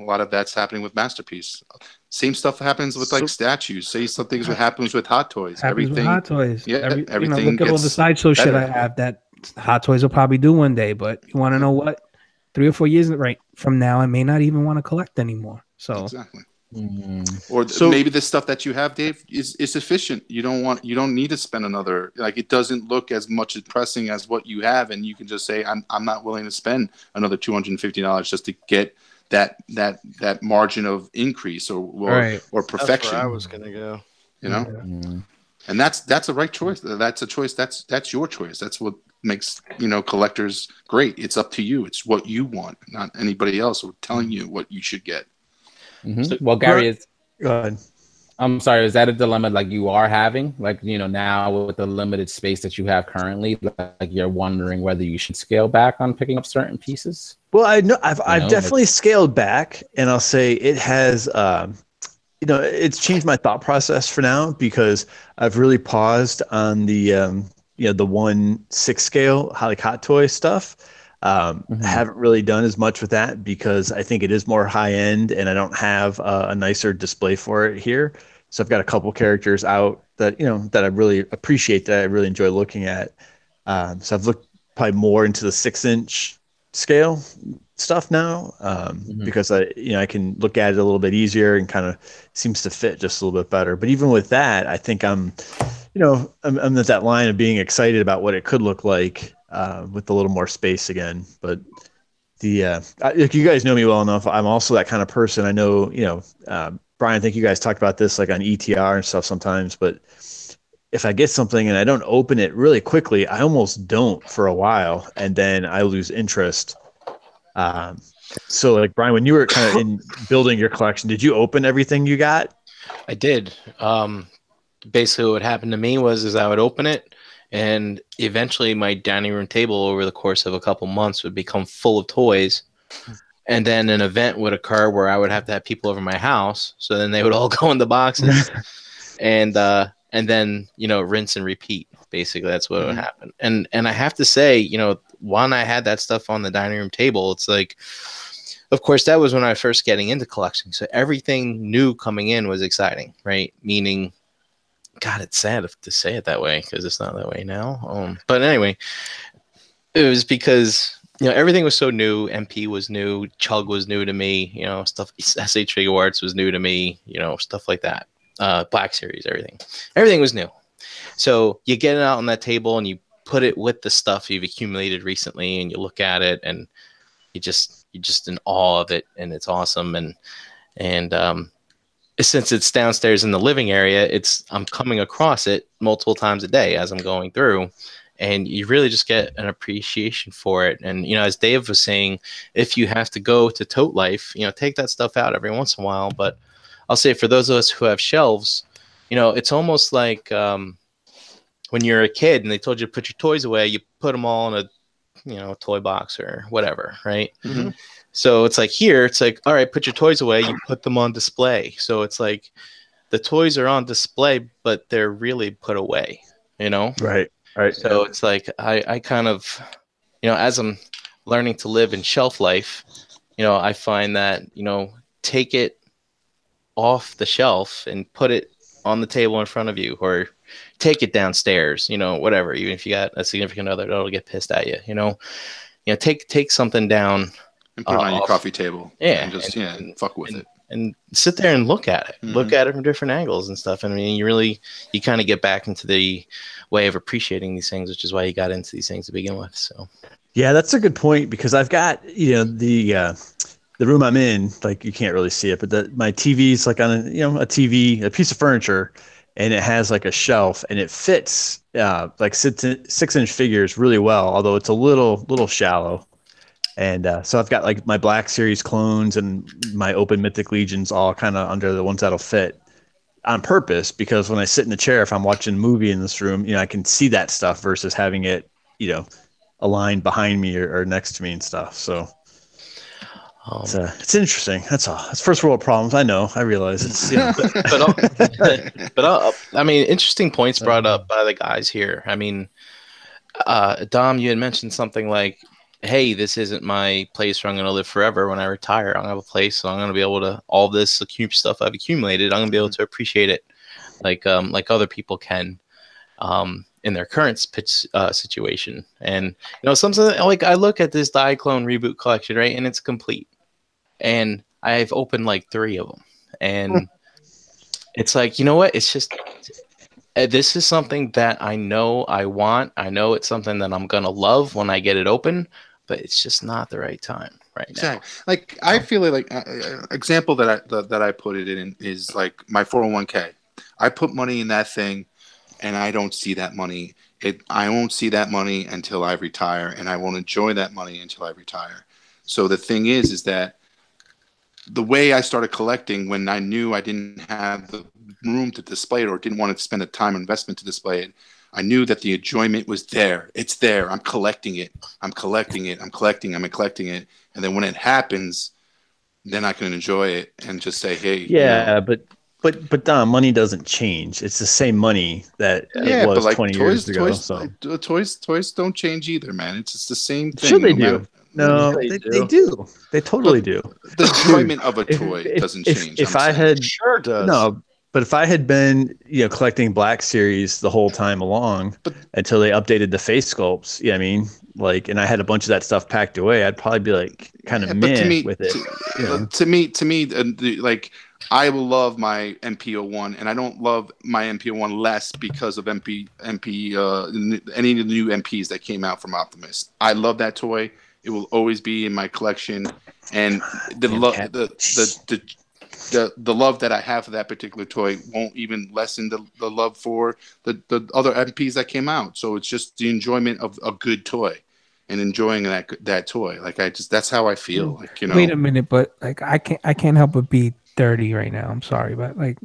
lot of that's happening with Masterpiece. Same stuff happens with like statues. Say some things what happens with Hot Toys. Everything with Hot Toys. Yeah, everything. Look at all the sideshow shit I have that Hot Toys will probably do one day. But you want to know what? 3 or 4 years right from now, I may not even want to collect anymore. So exactly. Or maybe the stuff that you have, Dave, is sufficient. You don't need to spend another, like, it doesn't look as much as pressing as what you have, and you can just say, I'm not willing to spend another $250 just to get that margin of increase or perfection. That's where I was gonna go. You know, and that's a right choice. That's a choice. That's your choice. That's what makes collectors great. It's up to you. It's what you want, not anybody else telling you what you should get. So, well, Gary, go ahead. I'm sorry, is that a dilemma like you are having? Like, now with the limited space that you have currently, like you're wondering whether you should scale back on picking up certain pieces? Well, I've definitely scaled back, and I'll say it has it's changed my thought process for now, because I've really paused on the the 1/6 scale Hot Toy stuff. Haven't really done as much with that because I think it is more high end, and I don't have a nicer display for it here. So I've got a couple characters out that that I really appreciate, that I really enjoy looking at. So I've looked probably more into the 6-inch scale stuff now, because I can look at it a little bit easier and kind of seems to fit just a little bit better. But even with that, I think I'm at that line of being excited about what it could look like with a little more space again. But like, you guys know me well enough. I'm also that kind of person. I know, Brian, I think you guys talked about this like on ETR and stuff sometimes, but if I get something and I don't open it really quickly, I almost don't for a while, and then I lose interest. So like, Brian, when you were kind of in building your collection, did you open everything you got? I did. Basically what happened to me was I would open it, and eventually my dining room table over the course of a couple months would become full of toys. And then an event would occur where I would have to have people over my house. So then they would all go in the boxes and then, rinse and repeat. Basically, that's what would happen. And I have to say, when I had that stuff on the dining room table, it's like, of course, that was when I was first getting into collecting. So everything new coming in was exciting, right? Meaning, God, it's sad to say it that way because it's not that way now. But anyway, it was because everything was so new. MP was new. Chug was new to me. Stuff. SH Figure Arts was new to me. Stuff like that. Black Series, everything was new. So you get it out on that table and you put it with the stuff you've accumulated recently, and you look at it and you're just in awe of it, and it's awesome. And since it's downstairs in the living area, I'm coming across it multiple times a day as I'm going through. And you really just get an appreciation for it. And, as Dave was saying, if you have to go to Tote Life, take that stuff out every once in a while. But I'll say for those of us who have shelves, it's almost like when you're a kid and they told you to put your toys away, you put them all in a toy box or whatever, right? Mm-hmm. So it's like here, it's like, all right, put your toys away, you put them on display. So it's like the toys are on display, but they're really put away, Right. So it's like I kind of, as I'm learning to live in shelf life, I find that, take it off the shelf and put it on the table in front of you, or take it downstairs, whatever. Even if you got a significant other that'll get pissed at you, take something down and put it on your coffee table. Yeah. And just, fuck with it. And sit there and look at it. Mm-hmm. Look at it from different angles and stuff. And I mean, you kind of get back into the way of appreciating these things, which is why you got into these things to begin with. So, yeah, that's a good point, because I've got, the room I'm in, like, you can't really see it, but my TV's like on a TV, a piece of furniture, and it has like a shelf, and it fits like 6-inch figures really well, although it's a little shallow. And so I've got like my Black Series clones and my Open Mythic Legions all kind of under the ones that'll fit on purpose, because when I sit in the chair, if I'm watching a movie in this room, I can see that stuff versus having it, aligned behind me or next to me and stuff. So it's interesting. That's all. It's first world problems. I know. I realize it's. I mean, interesting points brought up by the guys here. I mean, Dom, you had mentioned something like, hey, this isn't my place where I'm going to live forever. When I retire, I'm going to have a place, so I'm going to be able to, all this stuff I've accumulated, I'm going to be able to appreciate it like other people can in their current situation. And, something like, I look at this Diaclone Reboot collection, right, and it's complete. And I've opened like 3 of them. And it's like, you know what? It's just, this is something that I know I want. I know it's something that I'm going to love when I get it open, but it's just not the right time right now. Exactly. Like, I feel like example that I put it in is like my 401k. I put money in that thing and I don't see that money. I won't see that money until I retire, and I won't enjoy that money until I retire. So the thing is that the way I started collecting when I knew I didn't have the room to display it or didn't want to spend the time investment to display it, I knew that the enjoyment was there. It's there. I'm collecting it. I'm collecting it. I'm collecting it. And then when it happens, then I can enjoy it and just say, hey. Yeah, but Dom, money doesn't change. It's the same money that it was like 20 years ago. Toys don't change either, man. It's just the same thing. Sure they do. No, they do. They totally do. The enjoyment of a toy doesn't change. If I had, sure does. No, but if I had been, collecting Black Series the whole time along until they updated the face sculpts, I mean, like, and I had a bunch of that stuff packed away, I'd probably be like kind of meh with it. To me, like, I will love my MP01, and I don't love my MP01 less because of any of the new MPs that came out from Optimus. I love that toy. It will always be in my collection, and the love that I have for that particular toy won't even lessen the love for the other MPs that came out. So it's just the enjoyment of a good toy and enjoying that toy. Like, that's how I feel. Like, Wait a minute, but like I can't help but be 30 right now. I'm sorry, but like,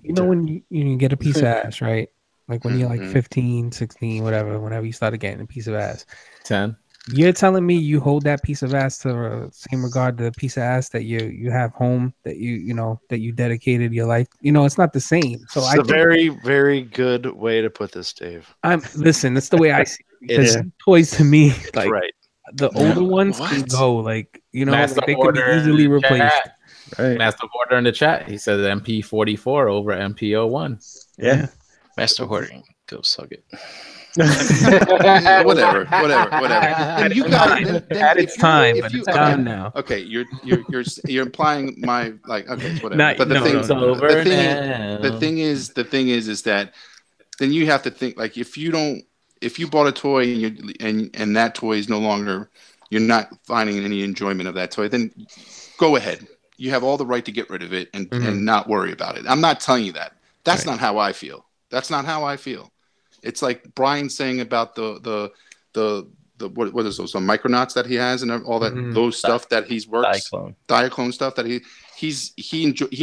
when you get a piece of ass, right? Like when you're like 15, 16, whatever, whenever you started getting a piece of ass. 10. You're telling me you hold that piece of ass to the same regard to the piece of ass that you have home, that that you dedicated your life. It's not the same. So it's a very, very good way to put this, Dave. Listen, that's the way I see it. Because toys to me, like right. The older ones can go, like, like they can be easily replaced. Right. Master Hoarder in the chat, he said MP44 over MP01. Yeah. Master Hoarder, go suck it. whatever. And you got it's time, but it's time now. Okay, you're implying my, like, okay, whatever. But the thing is that then you have to think, like, if you bought a toy and that toy is no longer, you're not finding any enjoyment of that toy, then go ahead. You have all the right to get rid of it and not worry about it. I'm not telling you that. That's not how I feel. That's not how I feel. It's like Brian saying about the what is those, some Micronauts that he has and all that those stuff that he's worked, Diaclone stuff that he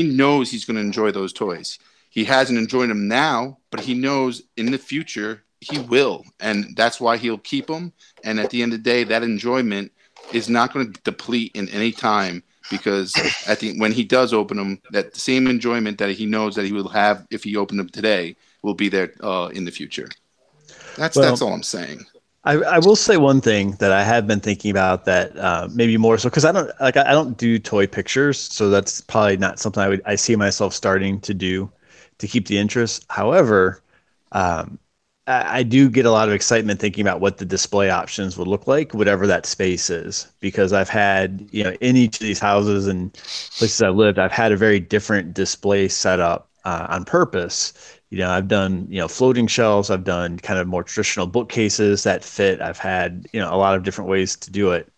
knows he's going to enjoy those toys. He hasn't enjoyed them now, but he knows in the future he will, and that's why he'll keep them. And at the end of the day, that enjoyment is not going to deplete in any time, because when he does open them, that same enjoyment that he knows that he will have if he opened them today will be there in the future. That's all I'm saying. I will say one thing that I have been thinking about that maybe more so, because I don't do toy pictures, so that's probably not something I see myself starting to do to keep the interest. However, I do get a lot of excitement thinking about what the display options would look like, whatever that space is, because I've had, in each of these houses and places I've lived, I've had a very different display setup on purpose. I've done, floating shelves. I've done kind of more traditional bookcases that fit. I've had, a lot of different ways to do it.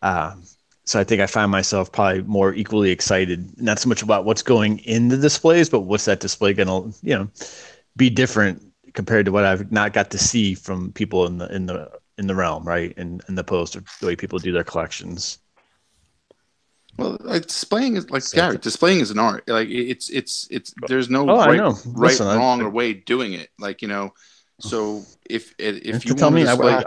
So I think I find myself probably more equally excited, not so much about what's going in the displays, but what's that display going to, be different compared to what I've not got to see from people in the realm, right? And in the post, or the way people do their collections. Well, displaying is like Gary. Displaying is an art. Like it's. There's no wrong, or way doing it. Like, So if you tell me, display...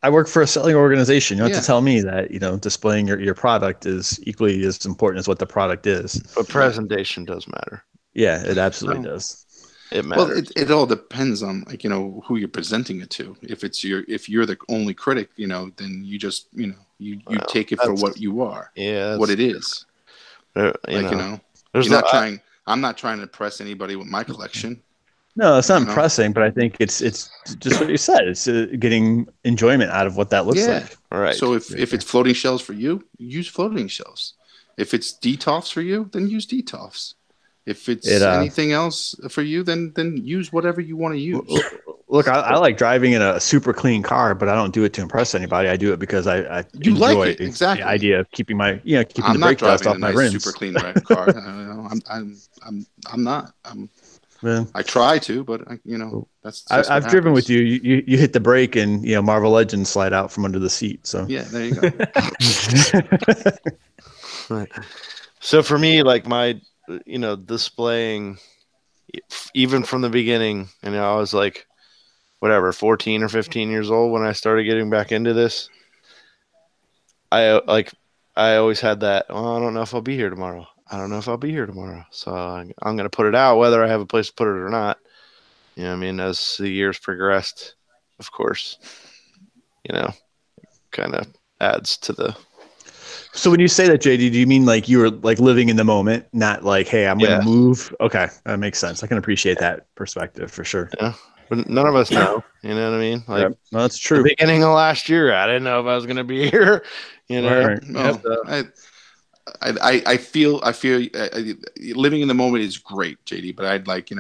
I work for a selling organization. You have to tell me that displaying your product is equally as important as what the product is. But presentation does matter. Yeah, it absolutely does. It matters. Well, it all depends on who you're presenting it to. If you're the only critic, then you just you take it for what you are. Yeah, what it is. I'm not trying to impress anybody with my collection. No, it's not impressing, but I think it's just what you said. It's getting enjoyment out of what that looks like. All right. So if it's floating shelves for you, use floating shelves. If it's DTOFs for you, then use DTOFs. If it's anything else for you, then use whatever you want to use. Look, I like driving in a super clean car, but I don't do it to impress anybody. I do it because I enjoy like it. Exactly. the idea of keeping my keeping I'm the brake dust off a my nice, rims. super clean car. I'm not. I try to, but that's I've driven with you. You hit the brake and Marvel Legends slide out from under the seat. So yeah, there you go. Right. So for me, like my displaying even from the beginning, I was like whatever 14 or 15 years old when I started getting back into this. I always had that, I don't know if I'll be here tomorrow. So I'm going to put it out whether I have a place to put it or not. As the years progressed, of course, kind of adds to the. So when you say that, JD, do you mean like you were like living in the moment, not like, hey, I'm going to move? Okay, that makes sense. I can appreciate that perspective for sure. Yeah, but none of us know. You know what I mean? Like, no, that's true. The beginning of last year, I didn't know if I was going to be here. Right. No, I feel living in the moment is great, JD. But I'd like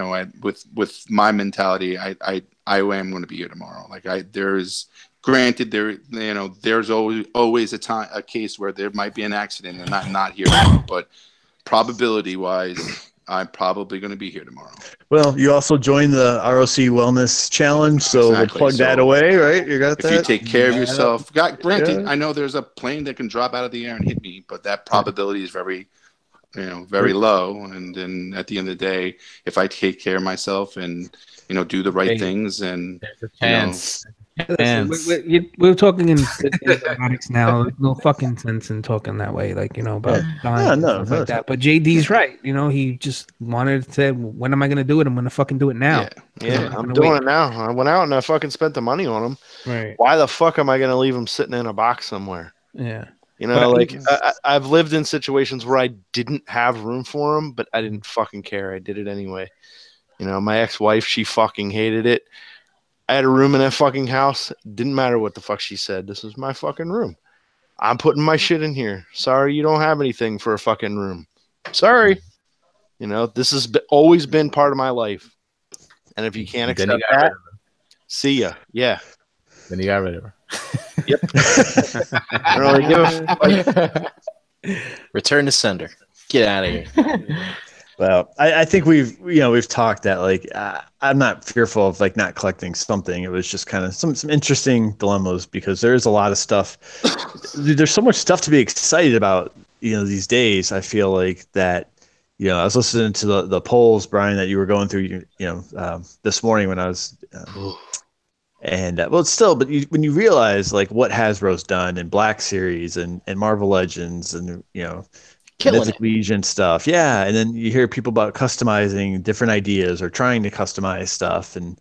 with my mentality, I am going to be here tomorrow. Like there's always a case where there might be an accident and I'm not here tomorrow, but probability wise, I'm probably going to be here tomorrow. Well, you also joined the ROC Wellness Challenge, so We'll plug that away, right? You got that? If you take care of yourself. Granted, I know there's a plane that can drop out of the air and hit me, but that probability is very, very low. And then at the end of the day, if I take care of myself and, do the right things and there's a chance. We're talking in mathematics now. No fucking sense in talking that way, about dying and stuff like that. But JD's right. He just wanted to say, when am I going to do it? I'm going to fucking do it now. Yeah, I'm doing it now. I went out and I fucking spent the money on them. Right. Why the fuck am I going to leave them sitting in a box somewhere? Yeah. I've lived in situations where I didn't have room for them, but I didn't fucking care. I did it anyway. My ex-wife, she fucking hated it. I had a room in that fucking house. Didn't matter what the fuck she said. This is my fucking room. I'm putting my shit in here. Sorry, you don't have anything for a fucking room. Sorry. This has always been part of my life. And if you can't accept that, see ya. Yeah. Then you got rid of her. Yep. Return to sender. Get out of here. Well, I think we've talked that I'm not fearful of not collecting something. It was just kind of some interesting dilemmas because there is a lot of stuff. There's so much stuff to be excited about, these days. I feel like that, I was listening to the polls, Brian, that you were going through, this morning when I was, and but when you realize what Hasbro's done in Black Series and Marvel Legends and Mythic Legion stuff. Yeah. And then you hear people about customizing different ideas or trying to customize stuff and,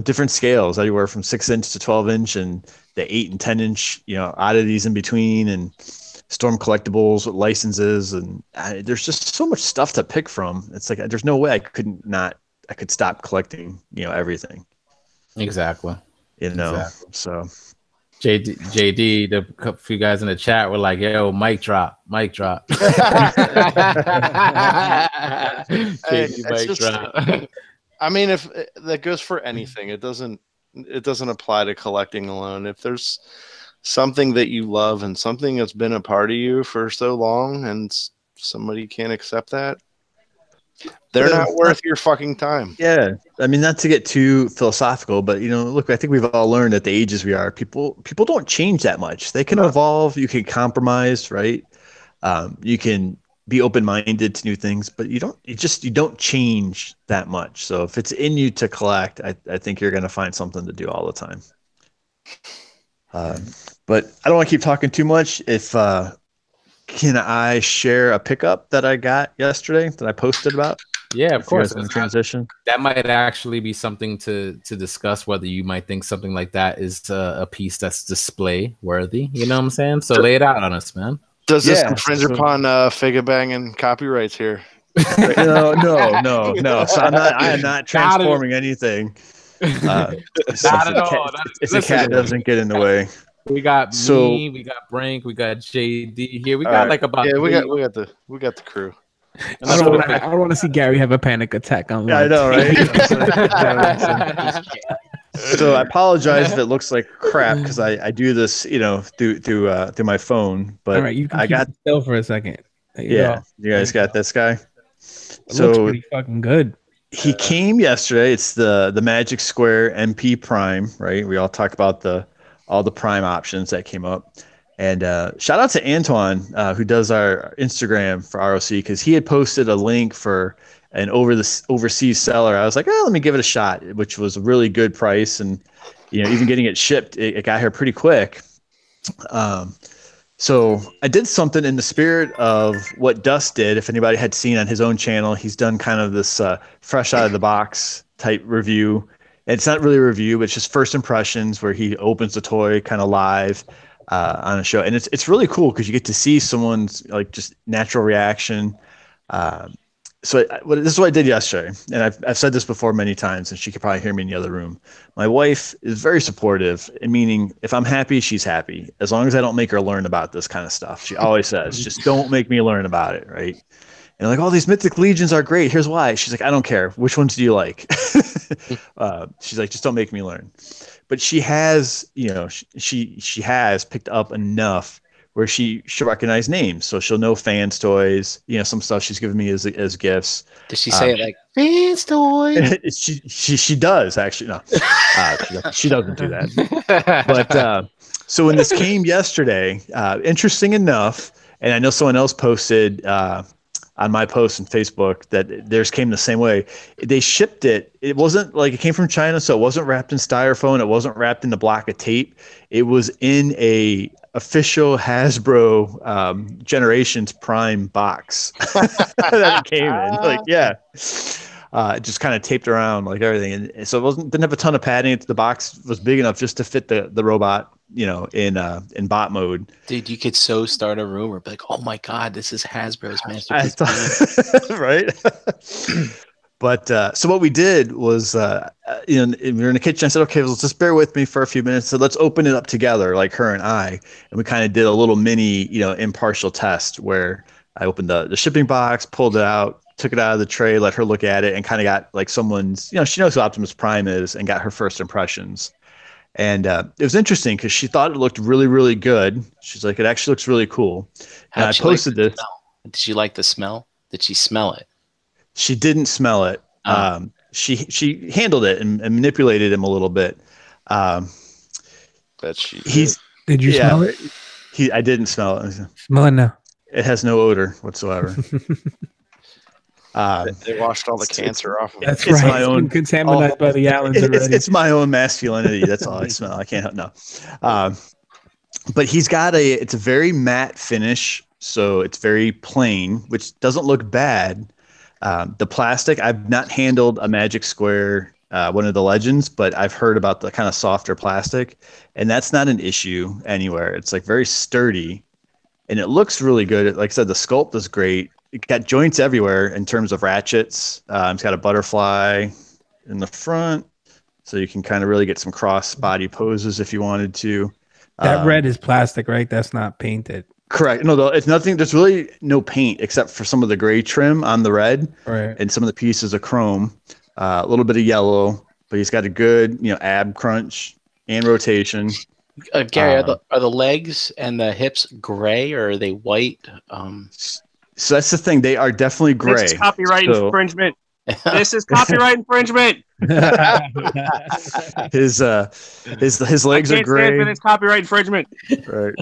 different scales, anywhere from 6-inch to 12-inch and the 8 and 10-inch, oddities in between and Storm Collectibles with licenses. And there's just so much stuff to pick from. It's there's no way I could stop collecting, everything. Exactly. So. JD, the few guys in the chat were like, "Yo, mic drop." Hey, mic drop. I mean, if that goes for anything, it doesn't apply to collecting alone. If there's something that you love and something that's been a part of you for so long, and somebody can't accept that, they're not worth your fucking time. Yeah. I mean, not to get too philosophical, but look, I think we've all learned at the ages we are, people don't change that much. They can evolve, you can compromise, right? You can be open-minded to new things, but you don't change that much. So if it's in you to collect, I think you're going to find something to do all the time. But I don't want to keep talking too much. Can I share a pickup that I got yesterday that I posted about? Yeah, of course. In transition. That might actually be something to discuss, whether you might think something like that is a piece that's display worthy. You know what I'm saying? So lay it out on us, man. Does this infringe upon Figure Banging copyrights here? No. So I am not transforming anything. Not at all. If the cat doesn't get in the way. We got me, we got Brink, we got JD here. We got about we got the crew. I don't want to see Gary have a panic attack on. Yeah, I know, right? So I apologize if it looks like crap because I do this, through my phone. But all right, you can keep still for a second. You guys got this guy. It looks pretty fucking good. He came yesterday. It's the Magic Square MP Prime, right? We all talk about all the Prime options that came up. And shout out to Antoine, who does our Instagram for ROC, because he had posted a link for an overseas seller. I was like, let me give it a shot, which was a really good price. And, even getting it shipped, it got here pretty quick. So I did something in the spirit of what Dust did. If anybody had seen on his own channel, he's done kind of this fresh out of the box type review. And it's not really a review, but it's just first impressions where he opens the toy kind of live. On a show, and it's really cool because you get to see someone's like just natural reaction. So this is what I did yesterday, and I've said this before many times, and she could probably hear me in the other room. My wife is very supportive, meaning if I'm happy, she's happy. As long as I don't make her learn about this kind of stuff, she always says, "Just don't make me learn about it." Right? And like, these Mythic Legions are great. Here's why. She's like, I don't care. Which ones do you like? She's like, just don't make me learn. But she has, she has picked up enough where she'll recognize names. So she'll know Fans Toys, some stuff she's given me as gifts. Does she say it like Fans Toys? she does actually. No, she doesn't do that. But so when this came yesterday, interesting enough, and I know someone else posted on my post on Facebook that theirs came the same way. They shipped it. It wasn't like it came from China, so it wasn't wrapped in styrofoam. It wasn't wrapped in a block of tape. It was in a official Hasbro Generations Prime box that it came in. Like, yeah. It just kind of taped around like everything, and so didn't have a ton of padding. The box was big enough just to fit the robot, in bot mode. Dude, you could so start a rumor, be like, "Oh my god, this is Hasbro's masterpiece." Right? But so what we we were in the kitchen. I said, "Okay, well, just bear with me for a few minutes. So let's open it up together, like her and I." And we kind of did a little mini, impartial test where I opened the shipping box, pulled it out, took it out of the tray, let her look at it, and kind of got like someone's, she knows who Optimus Prime is, and got her first impressions. And it was interesting because she thought it looked really, really good. She's like, it actually looks really cool. And I posted this. Did she like the smell? Did she smell it? She didn't smell it. She handled it and manipulated him a little bit. Did you smell it? I didn't smell it. Smell it now. It has no odor whatsoever. They washed all the cancer off of it. That's right. My own contaminated by the Allens already. It's my own masculinity. That's all I smell. I can't help. No. But he's got it's a very matte finish, so it's very plain, which doesn't look bad. The plastic, I've not handled a Magic Square, one of the Legends, but I've heard about the kind of softer plastic, and that's not an issue anywhere. It's like very sturdy, and it looks really good. Like I said, the sculpt is great. It got joints everywhere in terms of ratchets. It's got a butterfly in the front, so you can kind of really get some cross body poses if you wanted to. That red is plastic, right? That's not painted. Correct. No, it's nothing. There's really no paint except for some of the gray trim on the red, right, and some of the pieces of chrome. A little bit of yellow, but he's got a good, ab crunch and rotation. Gary, are the legs and the hips gray or are they white? So that's the thing. They are definitely gray. This is copyright infringement. This is copyright infringement. His legs are gray. It's copyright infringement. Right.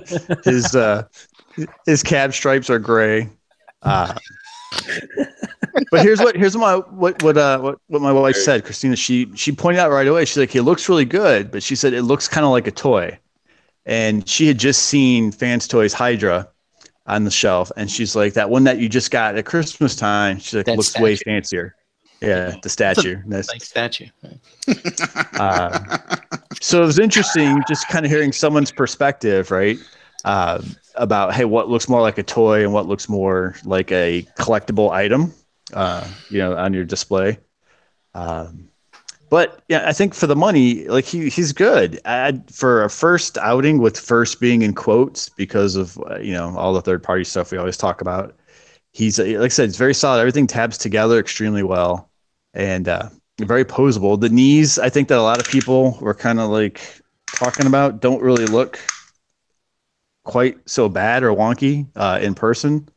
His cab stripes are gray. But here's what my wife said, Christina. She pointed out right away. She's like, it looks really good, but she said it looks kind of like a toy. And she had just seen Fans Toys Hydra on the shelf, and she's like, that one that you just got at Christmas time, she's like, that looks statue. Way fancier. Yeah, the statue. Nice statue. So it was interesting just kind of hearing someone's perspective, right? About, hey, what looks more like a toy and what looks more like a collectible item, on your display. But yeah, I think for the money, like he's good. For a first outing, with first being in quotes because of all the third party stuff we always talk about, He's like I said, it's very solid. Everything tabs together extremely well, and very posable. The knees, I think that a lot of people were kind of like talking about, don't really look quite so bad or wonky in person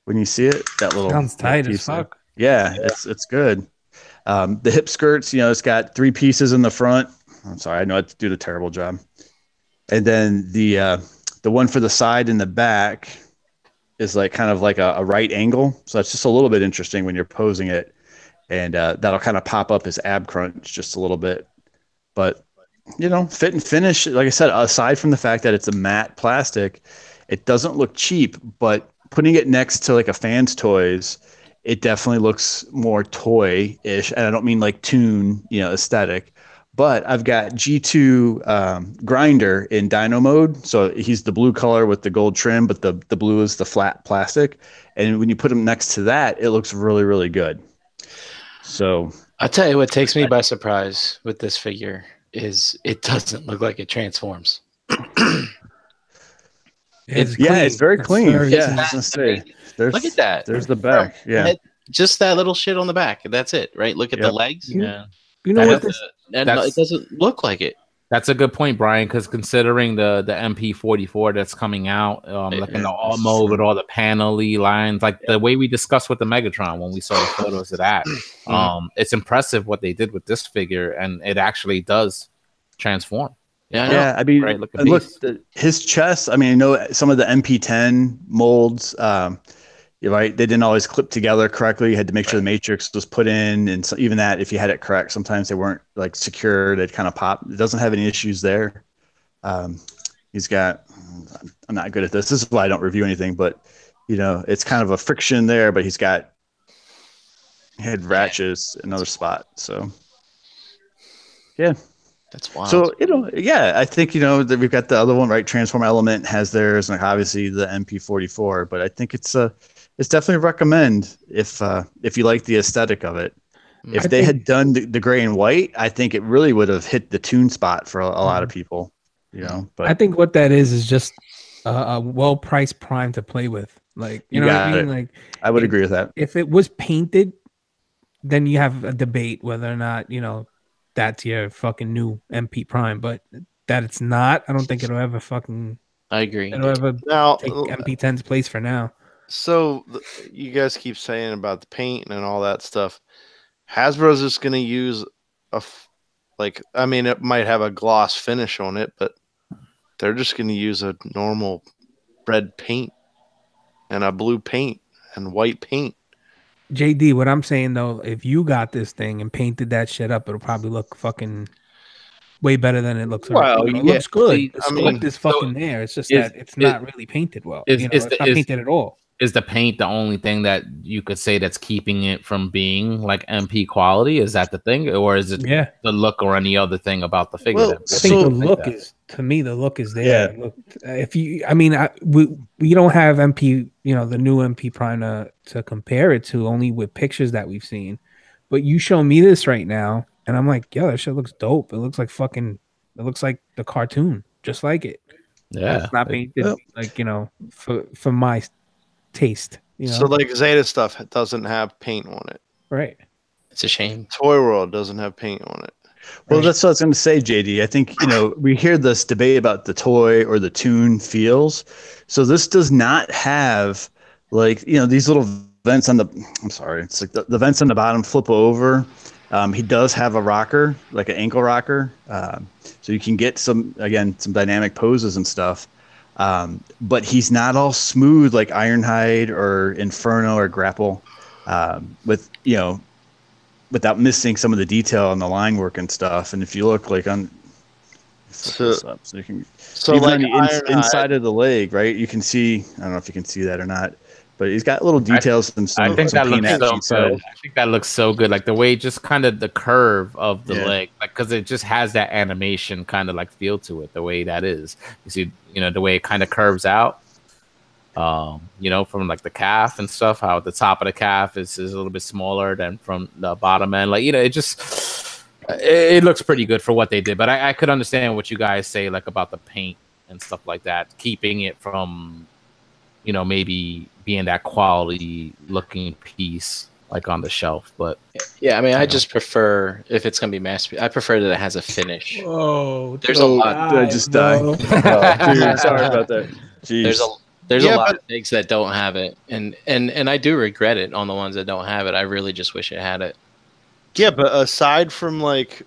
when you see it. That little Sounds tight piece as fuck. there. Yeah, it's good. The hip skirts, it's got 3 pieces in the front. I'm sorry, I know I did a terrible job. And then the one for the side and the back is like kind of like a right angle. So that's just a little bit interesting when you're posing it. And that'll kind of pop up his ab crunch just a little bit. But, fit and finish, like I said, aside from the fact that it's a matte plastic, it doesn't look cheap. But putting it next to like a Fans Toys, it definitely looks more toy-ish. And I don't mean like Toon, aesthetic. But I've got G2 Grinder in dyno mode. So he's the blue color with the gold trim, but the blue is the flat plastic. And when you put him next to that, it looks really, really good. So I'll tell you what takes me by surprise with this figure is it doesn't look like it transforms. It's very clean. Very Yeah, clean. I was gonna say, Look at that. There's the back. Yeah, just that little shit on the back. That's it, right? Look at the legs. Yeah. You know what? It doesn't look like it. That's a good point, Brian, because considering the MP44 that's coming out, like in the all mode with all the panel-y lines, like the way we discussed with the Megatron when we saw the photos of that, it's impressive what they did with this figure, and it actually does transform. Yeah. I mean, Great look, his chest. I mean, I know some of the MP10 molds. Right, they didn't always clip together correctly. You had to make sure the matrix was put in, and so even that, if you had it correct, sometimes they weren't like secure. They'd kind of pop. It doesn't have any issues there. He's got. I'm not good at this. This is why I don't review anything, but it's kind of a friction there. But he's got head ratchets in another spot. So yeah. That's wild. So I think that we've got the other one, right? Transform Element has theirs, and obviously the MP44. But I think it's definitely recommend if you like the aesthetic of it. If they had done the gray and white, I think it really would have hit the Toon spot for a lot of people. But I think what that is just a well-priced prime to play with. Like you know what I mean? Like I would agree with that. If it was painted, then you have a debate whether or not that's your fucking new MP Prime, but that it's not. I don't think it'll ever fucking. I agree. It'll ever take MP10's place for now. So you guys keep saying about the paint and all that stuff. Hasbro's just going to use it might have a gloss finish on it, but they're just going to use a normal red paint and a blue paint and white paint. JD, what I'm saying though, if you got this thing and painted that shit up, it'll probably look fucking way better than it looks. Well, it looks good. The sculpt is fucking there. It's just that it's not really painted well. It's not painted at all. Is the paint the only thing that you could say that's keeping it from being like MP quality? Is that the thing, or is it the look or any other thing about the figure? Well, I think the look is, to me, the look is there. Yeah. Look, if you, I mean, we don't have MP, the new MP Prime to compare it to, only with pictures that we've seen. But you show me this right now, and I'm like, yo, that shit looks dope. It looks like it looks like the cartoon, just like it. Yeah, it's not painted for my taste. So like Zeta stuff doesn't have paint on it. Right. It's a shame. Toy World doesn't have paint on it. Well, that's what I was going to say, JD. I think, we hear this debate about the toy or the Toon feels. So this does not have these little vents on it's like the vents on the bottom flip over. He does have a rocker, like an ankle rocker. So you can get some dynamic poses and stuff. But he's not all smooth like Ironhide or Inferno or Grapple, without missing some of the detail on the line work and stuff. And if you look like on, inside of the leg, right? You can see. I don't know if you can see that or not, but he's got little details and some. I think that looks so good. I think that looks so good. Like the way, just kind of the curve of the leg, like because it just has that animation kind of like feel to it. The way that is, you see, the way it kind of curves out. From like the calf and stuff, how the top of the calf is a little bit smaller than from the bottom end. Like, it looks pretty good for what they did. But I could understand what you guys say, like about the paint and stuff like that, keeping it from maybe being that quality looking piece like on the shelf. But yeah, I mean, I just prefer if it's gonna be mass. I prefer that it has a finish. Oh, There's a lot. I just died. Oh, dude, sorry about that. Jeez. There's a lot of things that don't have it, and I do regret it on the ones that don't have it. I really just wish it had it. Yeah, but aside from like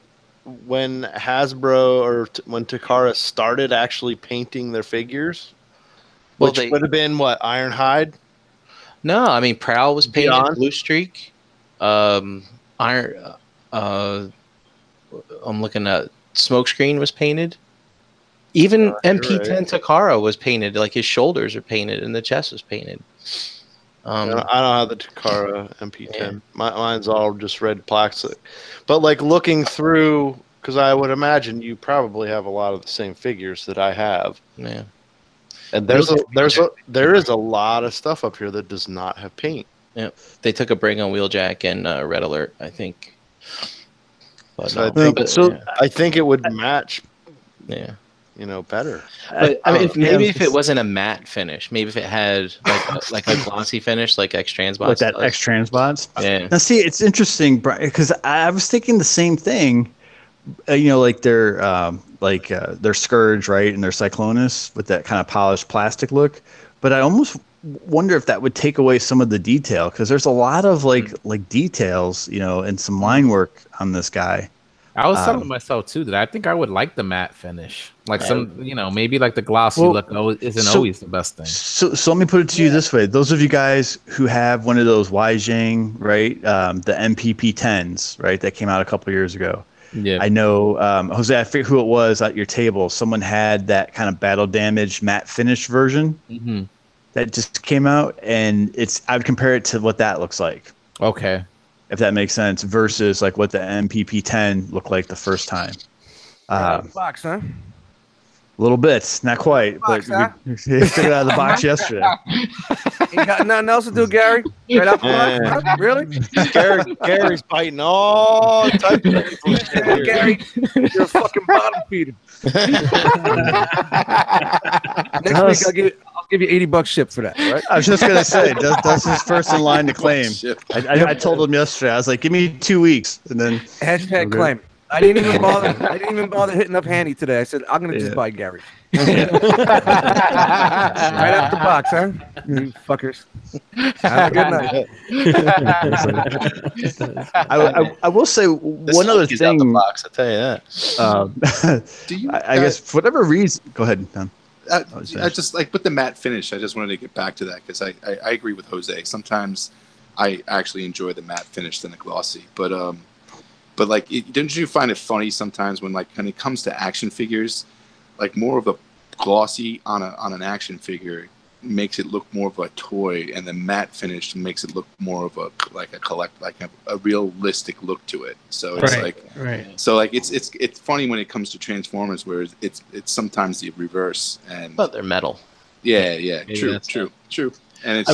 when Hasbro or when Takara started actually painting their figures, which would have been what, Ironhide? No, I mean Prowl was painted Beyond? Blue Streak. I'm looking at Smokescreen was painted. Even MP10 Takara was painted. Like his shoulders are painted and the chest was painted. I don't have the Takara MP10. Yeah. Mine's all just red plastic. But like looking through, because I would imagine you probably have a lot of the same figures that I have. Yeah. And there is a lot of stuff up here that does not have paint. Yeah, they took a break on Wheeljack and Red Alert, I think. But so I think it would match. Yeah. Better. But I mean, if it wasn't a matte finish, maybe if it had like a glossy finish, like X Transbots, like that X Transbots. Yeah. Now, see, it's interesting because I was thinking the same thing. Like their Scourge, right, and their Cyclonus with that kind of polished plastic look. But I almost wonder if that would take away some of the detail because there's a lot of like details, and some line work on this guy. I was telling myself too that I think I would like the matte finish, like maybe like the glossy look isn't always the best thing. So let me put it to you this way: those of you guys who have one of those Weijing, right, the MPP10s, right, that came out a couple years ago. Yeah, I know, Jose. I forget who it was at your table. Someone had that kind of battle damage matte finish version that just came out, and I would compare it to what that looks like. Okay. If that makes sense, versus like what the MPP10 looked like the first time. Box, huh? A little bit, not quite, but we took it out of the box yesterday. You got nothing else to do, Gary? Right out the box? Huh? Really? Gary's biting all types of people. Gary, you're a fucking bottom feeder. Next week, I'll give you $80 ship for that. Right? I was just gonna say, Dustin's first in line to claim. I told him yesterday. I was like, "Give me 2 weeks," and then hashtag claim. I didn't even bother hitting up Handy today. I said, I'm gonna just buy Gary. Right out the box, huh? You fuckers. Have a good night. I will say one other thing. Out the box, I'll tell you that. I guess for whatever reason. Go ahead, Tom. I just like with the matte finish. I just wanted to get back to that because I agree with Jose. Sometimes I actually enjoy the matte finish than the glossy, but like, don't you find it funny sometimes when when it comes to action figures, like more of a glossy on an action figure makes it look more of a toy, and the matte finish makes it look more of a realistic look to it. So it's So it's funny when it comes to Transformers, where it's sometimes the reverse. But they're metal. Yeah, true. And it's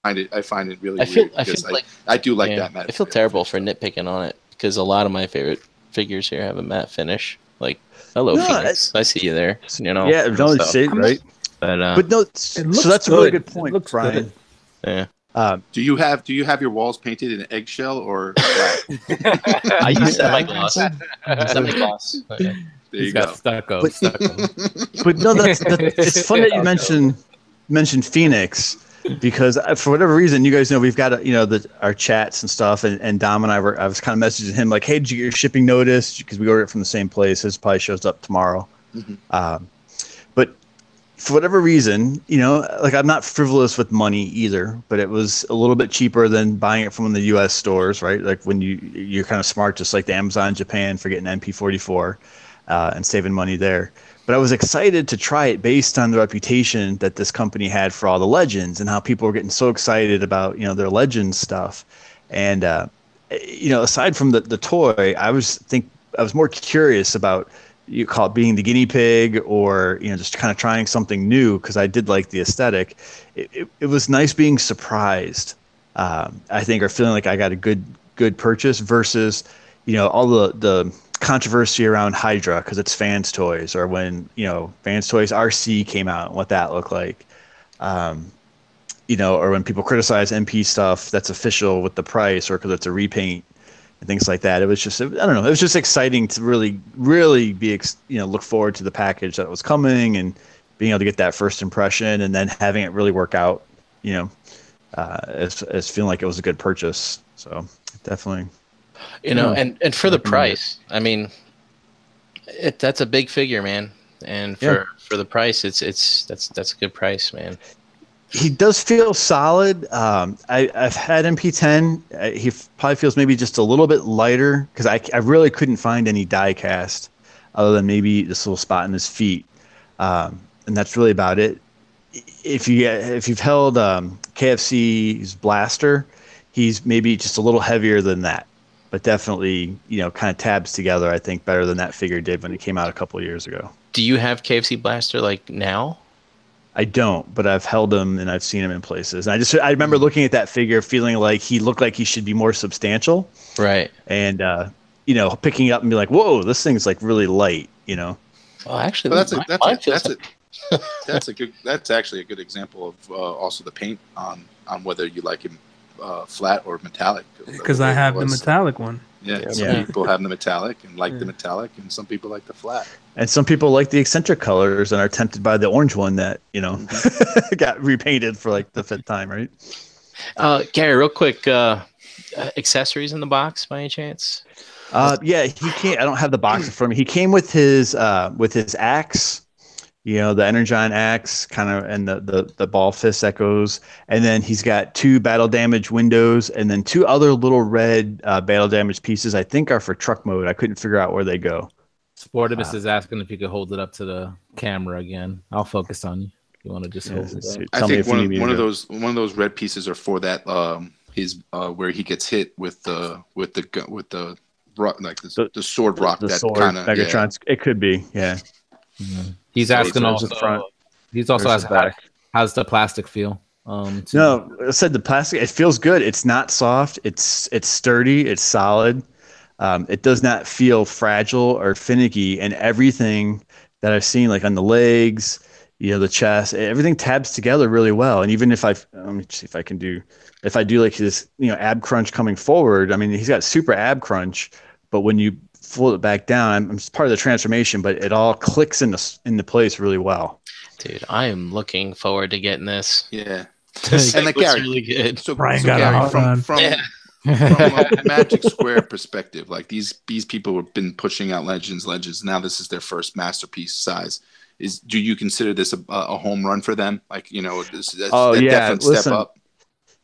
I find it really weird because I do like that matte. I feel terrible for nitpicking on it because a lot of my favorite figures here have a matte finish. Like, hello, Phoenix. I see you there. Yeah, don't see right. But no, so that's a really good point, Brian. Good. Yeah. Do you have your walls painted in eggshell or black? I use semi-gloss. Semi-gloss. Okay. There you go. Stucco. But no, it's funny that you mentioned Phoenix. Because for whatever reason, you guys know we've got our chats and stuff, and Dom and I was kind of messaging him like, "Hey, did you get your shipping notice?" Because we ordered it from the same place. His probably shows up tomorrow. But for whatever reason, I'm not frivolous with money either, but it was a little bit cheaper than buying it from one of the U.S. stores, right? Like when you're kind of smart, just like the Amazon Japan for getting MP44 and saving money there. But I was excited to try it based on the reputation that this company had for all the Legends and how people were getting so excited about, their Legends stuff. And, aside from the toy, I was more curious about, you call it being the guinea pig or, just kind of trying something new because I did like the aesthetic. It was nice being surprised, I think, or feeling like I got a good purchase versus, all the controversy around Hydra because it's Fans Toys, or when Fans Toys RC came out and what that looked like. or when people criticize MP stuff that's official with the price or because it's a repaint and things like that. It was just, I don't know. It was just exciting to really, really be, look forward to the package that was coming and being able to get that first impression and then having it really work out, as feeling like it was a good purchase. So definitely. And for the price, I mean, that's a big figure, man. And for the price, that's a good price, man. He does feel solid. I've had MP10. He probably feels maybe just a little bit lighter because I really couldn't find any die cast other than maybe this little spot in his feet, and that's really about it. If you've held KFC's Blaster, he's maybe just a little heavier than that, but definitely kind of tabs together. I think better than that figure did when it came out a couple of years ago. Do you have KFC Blaster like now? I don't, but I've held him and I've seen him in places. And I remember looking at that figure, feeling like he looked like he should be more substantial, right? And picking up and be like, "Whoa, this thing's like really light," Well, actually, that's actually a good example of also the paint on whether you like him flat or metallic. Because I have the metallic one. Yeah, some people have the metallic and like the metallic, and some people like the flat. And some people like the eccentric colors and are tempted by the orange one that got repainted for like the 5th time, right? Gary, real quick, accessories in the box by any chance? He can't. I don't have the box in front of me. He came with his axe. The Energon axe kind of, and the ball fist that goes. And then he's got 2 battle damage windows and then 2 other little red battle damage pieces I think are for truck mode. I couldn't figure out where they go. Sportimus is asking if you could hold it up to the camera again. I'll focus on you. You want to just hold it up. I think one of those red pieces are for that his where he gets hit with the rock, like the sword rock, the that sword, kind of Megatron's. It could be, yeah. Mm-hmm. He's asking also. He's also asking how's the plastic feel? No, I said the plastic. It feels good. It's not soft. It's sturdy. It's solid. It does not feel fragile or finicky, and everything that I've seen, like on the legs, the chest, everything tabs together really well. And even if let me see if I do like his, ab crunch coming forward. I mean, he's got super ab crunch, but when you fold it back down, I'm part of the transformation, but it all clicks into place really well. Dude, I am looking forward to getting this. Yeah, and like Gary, really good. So Gary, from a Magic Square perspective, like these people have been pushing out Legends. Now this is their first masterpiece size. Do you consider this a home run for them? Like, definite step up.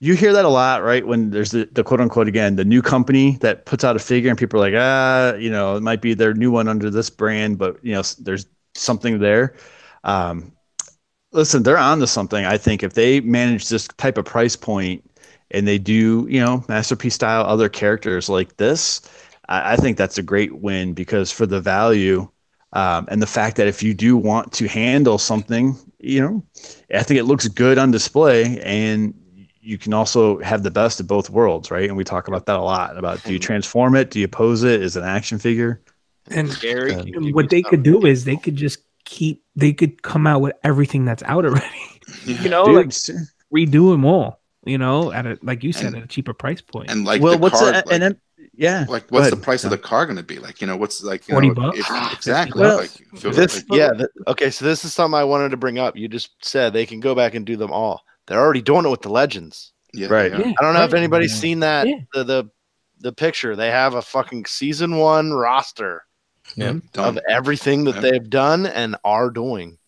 You hear that a lot, right? When there's the quote unquote, again, the new company that puts out a figure and people are like, it might be their new one under this brand, but there's something there. Listen, they're on to something. I think if they manage this type of price point and they do, masterpiece style other characters like this, I think that's a great win, because for the value and the fact that if you do want to handle something, I think it looks good on display, and you can also have the best of both worlds, right? And we talk about that a lot, about do you transform it? Do you pose it as an action figure? And Gary, what they could do is they could come out with everything that's out already. Redo them all. Like you said, at a cheaper price point. And like, what's the price of the car going to be? Like, what's like $40? Exactly. Well, okay. So this is something I wanted to bring up. You just said they can go back and do them all. They're already doing it with the Legends. Yeah, right. Yeah. I don't know if anybody's seen that the picture. They have a fucking season 1 roster of everything that they've done and are doing.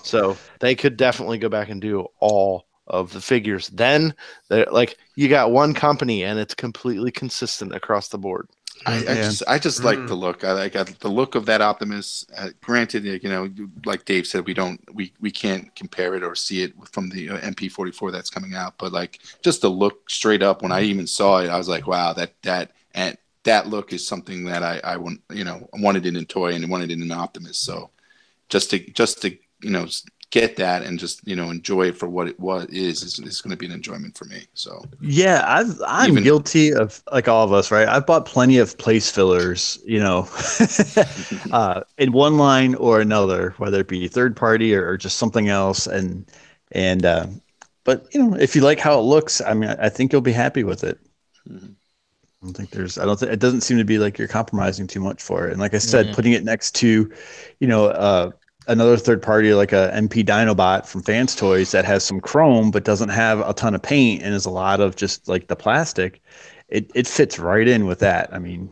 So they could definitely go back and do all of the figures. Then they're like, you got one company and it's completely consistent across the board. I just like the look. I got the look of that Optimus. Granted, like Dave said, we can't compare it or see it from the MP44 that's coming out. But like, just the look straight up, when I even saw it, I was like, wow, that look is something that I wanted in a toy and wanted in an Optimus. So just to get that and just enjoy it for what it is going to be an enjoyment for me. So yeah, I'm guilty of, like all of us, right? I've bought plenty of place fillers, in one line or another, whether it be third party or just something else, but if you like how it looks, I mean, I think you'll be happy with it. Mm-hmm. I don't think it doesn't seem to be like you're compromising too much for it. And like I said, putting it next to, another third party like a MP Dinobot from Fans Toys that has some chrome but doesn't have a ton of paint and is a lot of just like the plastic, it fits right in with that. I mean,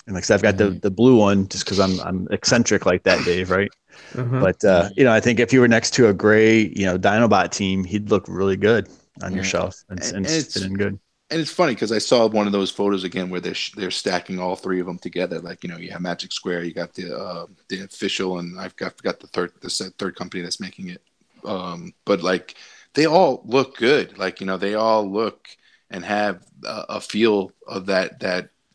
and like I said, I've got the blue one just because I'm eccentric like that, Dave, right? But I think if you were next to a gray Dinobot team, he'd look really good on your shelf and fit in good. And it's funny because I saw one of those photos again where they're stacking all three of them together. Like, you have Magic Square, you got the official, and I've got the third company that's making it. But like, they all look good. Like, they all look and have a feel of that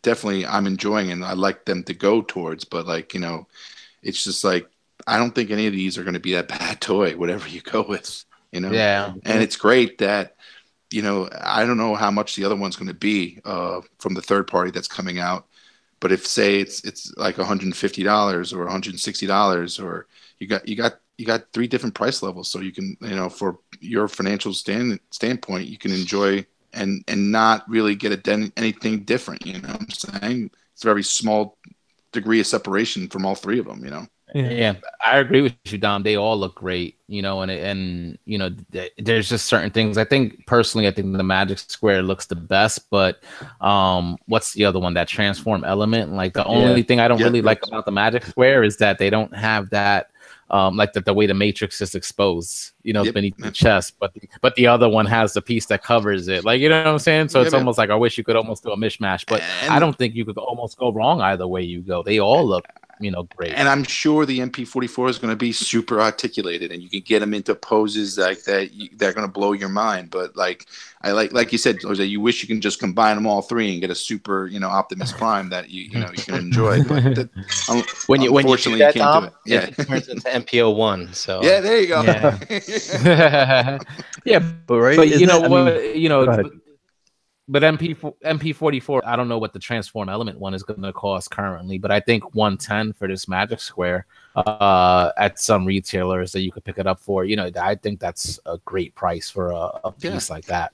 definitely I'm enjoying and I like them to go towards. But like, it's just like, I don't think any of these are going to be that bad toy, whatever you go with, Yeah. And it's great that, I don't know how much the other one's going to be from the third party that's coming out, but if say it's like $150 or $160, or you got three different price levels, so you can for your financial standpoint, you can enjoy and not really get anything different. You know what I'm saying? It's a very small degree of separation from all three of them. Yeah, I agree with you, Dom. They all look great, and there's just certain things. I think the Magic Square looks the best, but what's the other one? That transform element. Like the only thing I don't really like about the Magic Square is that they don't have that, like the way the Matrix is exposed, beneath the chest, but the other one has the piece that covers it. Like, you know what I'm saying? So it's almost like I wish you could almost do a mishmash, but I don't think you could almost go wrong either way you go. They all look great. And I'm sure the MP44 is going to be super articulated, and you can get them into poses like that they're going to blow your mind. But like you said, Jose, you wish you can just combine them all three and get a super, Optimus Prime that you can enjoy. But when you do that, Tom, it turns into MPO1. So yeah, there you go. Yeah, but right, but But MP44, I don't know what the transform element one is going to cost currently, but I think 110 for this Magic Square at some retailers that you could pick it up for. I think that's a great price for a piece like that.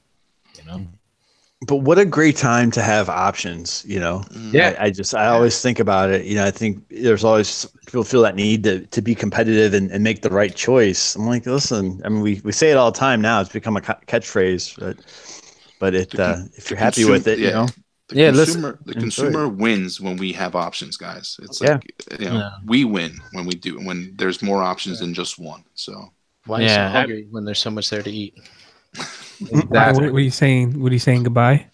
But what a great time to have options. Yeah. I always think about it. I think there's always people feel that need to be competitive and make the right choice. I'm like, listen, I mean, we say it all the time now. It's become a catchphrase, but if you're happy with it, the consumer wins when we have options, guys. It's we win when there's more options than just one. So why are you so hungry when there's so much there to eat? What are you saying? What are you saying? Goodbye.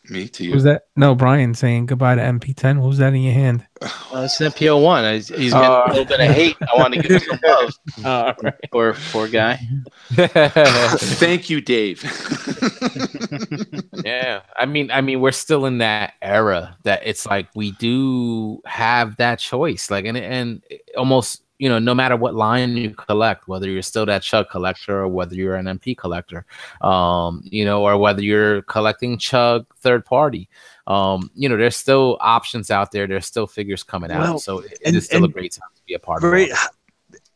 Me to you. What was that? No, Brian saying goodbye to MP10. What was that in your hand? It's an MPO1. He's getting a little bit of hate. I want to give him some love. Poor guy. Thank you, Dave. Yeah, I mean, we're still in that era that it's like we do have that choice, like, and almost, no matter what line you collect, whether you're still that Chug collector or whether you're an MP collector, or whether you're collecting Chug third party, there's still options out there. There's still figures coming out. So it is still a great time to be a part of it.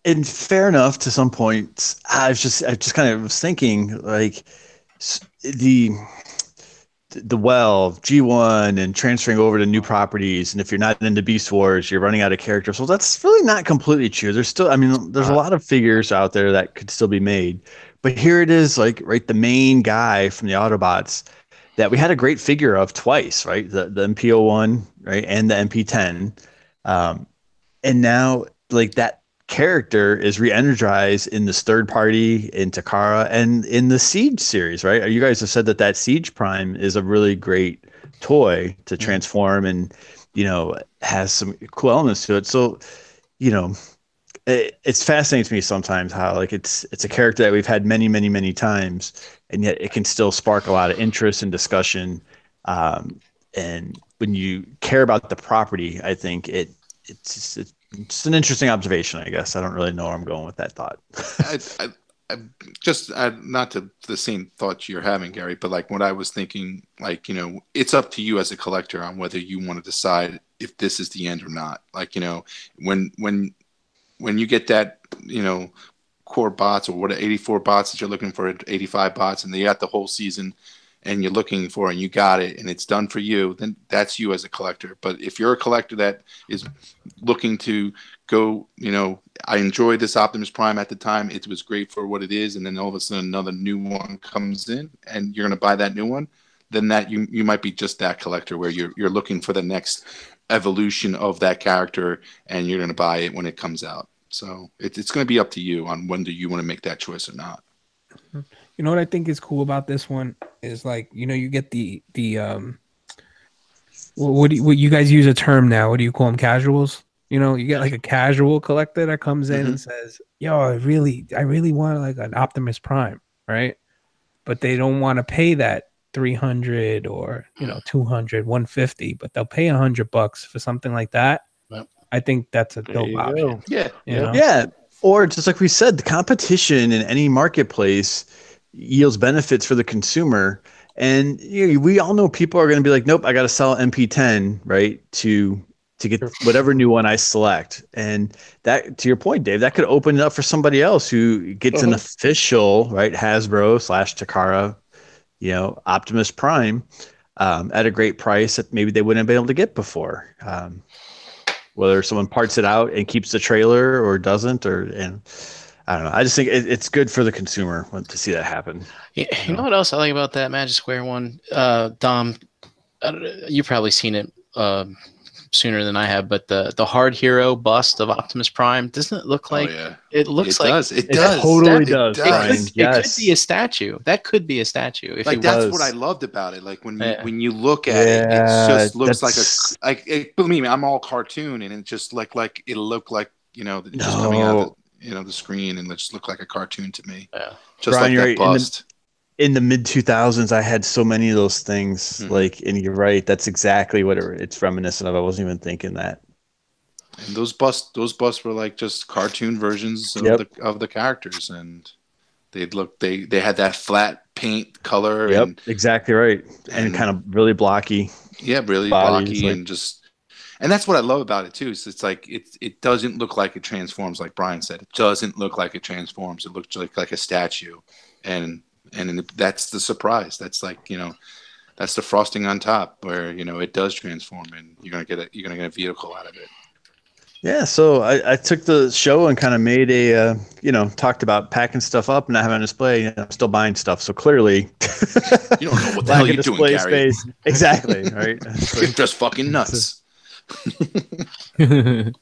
And fair enough to some points. I just kind of was thinking like the G1 and transferring over to new properties, and if you're not into Beast Wars, you're running out of characters. So that's really not completely true. There's still, there's a lot of figures out there that could still be made, but here it is, like, right, the main guy from the Autobots that we had a great figure of twice, right? The MPO1, right, and the MP10, and now like that character is re-energized in this third party, in Takara, and in the Siege series, right? You guys have said that Siege Prime is a really great toy to transform and has some cool elements to it. So it's fascinating to me sometimes how like it's a character that we've had many times, and yet it can still spark a lot of interest and discussion, and when you care about the property, I think it's It's an interesting observation, I guess. I don't really know where I'm going with that thought. I just not to the same thoughts you're having, Gary, but like what I was thinking, like, it's up to you as a collector on whether you want to decide if this is the end or not. Like, when you get that, core bots, or what, 84 bots that you're looking for, 85 bots, and they got the whole season and you're looking for, and you got it and it's done for you, then that's you as a collector. But if you're a collector that is looking to go, I enjoyed this Optimus Prime at the time, it was great for what it is, and then all of a sudden another new one comes in and you're going to buy that new one, then that you might be just that collector where you're looking for the next evolution of that character, and you're going to buy it when it comes out. So it's going to be up to you on whether you want to make that choice or not. You know what I think is cool about this one is, like, you get the what you guys use a term now? What do you call them? Casuals? You get like a casual collector that comes in and says, "Yo, I really want like an Optimus Prime," right? But they don't want to pay that $300 or 200, 150, but they'll pay $100 for something like that. Yep. I think that's a dope option. Yeah. Yeah. Or just like we said, the competition in any marketplace yields benefits for the consumer. And we all know people are going to be like, nope, I got to sell MP10, right, to get whatever new one I select. And that, to your point, Dave, that could open it up for somebody else who gets an official, right, Hasbro /Takara, Optimus Prime at a great price that maybe they wouldn't have been able to get before. Whether someone parts it out and keeps the trailer or doesn't, and I don't know. I just think it's good for the consumer to see that happen. You know what else I like about that Magic Square one? Dom, you've probably seen it sooner than I have, but the Hard Hero bust of Optimus Prime, doesn't it look like it looks like it does. Totally does. It could be a statue. That could be a statue. If like, that's what I loved about it. Like when you look at it, it just looks believe me, I'm all cartoon, and it just like it looked like just coming out of the screen, and it just looked like a cartoon to me. Yeah. Just Brian, like that bust. In the mid 2000s, I had so many of those things. And you're right. That's exactly what it's reminiscent of. I wasn't even thinking that. And those busts were like just cartoon versions of the characters, and they had that flat paint color. Yep, and, exactly right. And kind of really blocky. Yeah, really bodies, blocky, and that's what I love about it too. So it's like it doesn't look like it transforms, like Brian said. It doesn't look like it transforms. It looks like a statue, and that's the surprise. That's like that's the frosting on top, where it does transform, and you're gonna get a vehicle out of it. Yeah, so I took the show and kind of made a talked about packing stuff up and not having a display. I'm still buying stuff, so clearly you don't know what the hell you're doing, Gary. Space. Exactly, right? You're just fucking nuts. I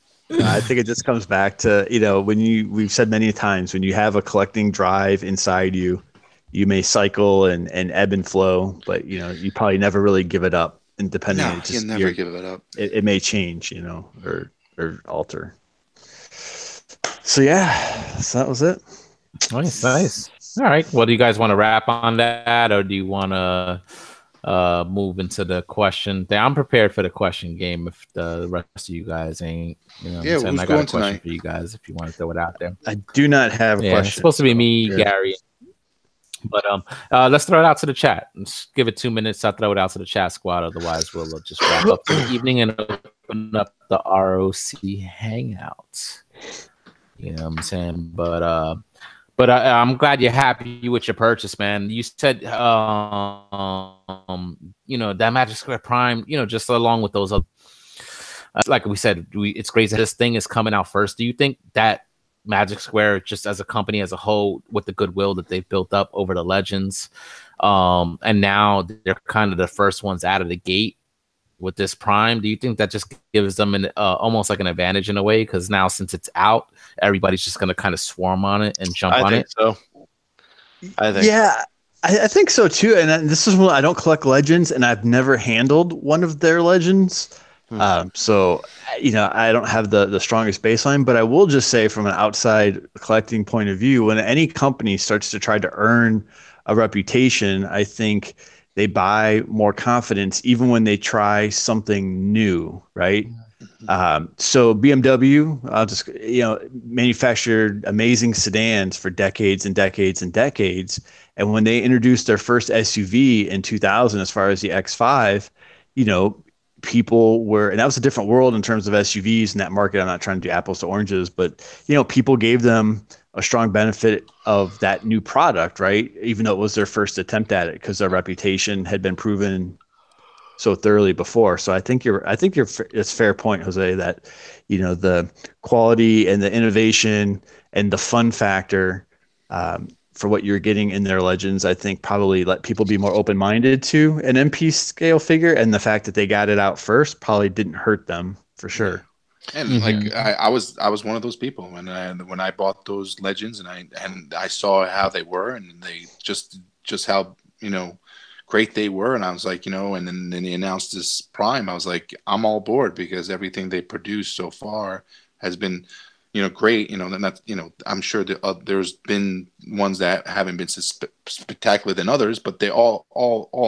think it just comes back to we've said many times, when you have a collecting drive inside you, you may cycle and ebb and flow, but you probably never really give it up. And depending, you never give it up. It may change, or alter. So so that was it. Nice. All right. Well, do you guys want to wrap on that, or do you want to move into the question? I'm prepared for the question game if the rest of you guys ain't. Yeah, who's I got a going question tonight? for you guys if you want to throw it out there. I do not have a question. It's supposed to be me, Gary. But let's throw it out to the chat. Let's give it 2 minutes. I'll throw it out to the chat squad. Otherwise, we'll just wrap up for the evening and open up the ROC Hangouts. You know what I'm saying? But I'm glad you're happy with your purchase, man. You said, that Magic Square Prime, just along with those other, like we said, it's crazy this thing is coming out first. Do you think that Magic Square, just as a company as a whole, with the goodwill that they've built up over the Legends, and now they're kind of the first ones out of the gate with this Prime, do you think that just gives them an almost like an advantage in a way? Because now, since it's out, everybody's just going to kind of swarm on it and jump on it. I think so too. And this is when I don't collect Legends, and I've never handled one of their Legends. So, I don't have the strongest baseline, but I will just say, from an outside collecting point of view, when any company starts to try to earn a reputation, I think they buy more confidence even when they try something new, right? So BMW, just manufactured amazing sedans for decades and decades and decades. And when they introduced their first SUV in 2000, as far as the X5, people were, and that was a different world in terms of SUVs in that market. I'm not trying to do apples to oranges, but people gave them a strong benefit of that new product, right? Even though it was their first attempt at it, because their reputation had been proven so thoroughly before. So I think it's a fair point, Jose, that the quality and the innovation and the fun factor for what you're getting in their Legends, I think probably let people be more open-minded to an MP scale figure, and the fact that they got it out first probably didn't hurt them for sure. And like I was one of those people when I bought those Legends, and I saw how they were, and they just how great they were, and I was like, and then they announced this Prime. I was like, I'm all aboard, because everything they produced so far has been great. Then that's I'm sure that there's been ones that haven't been spectacular than others, but they all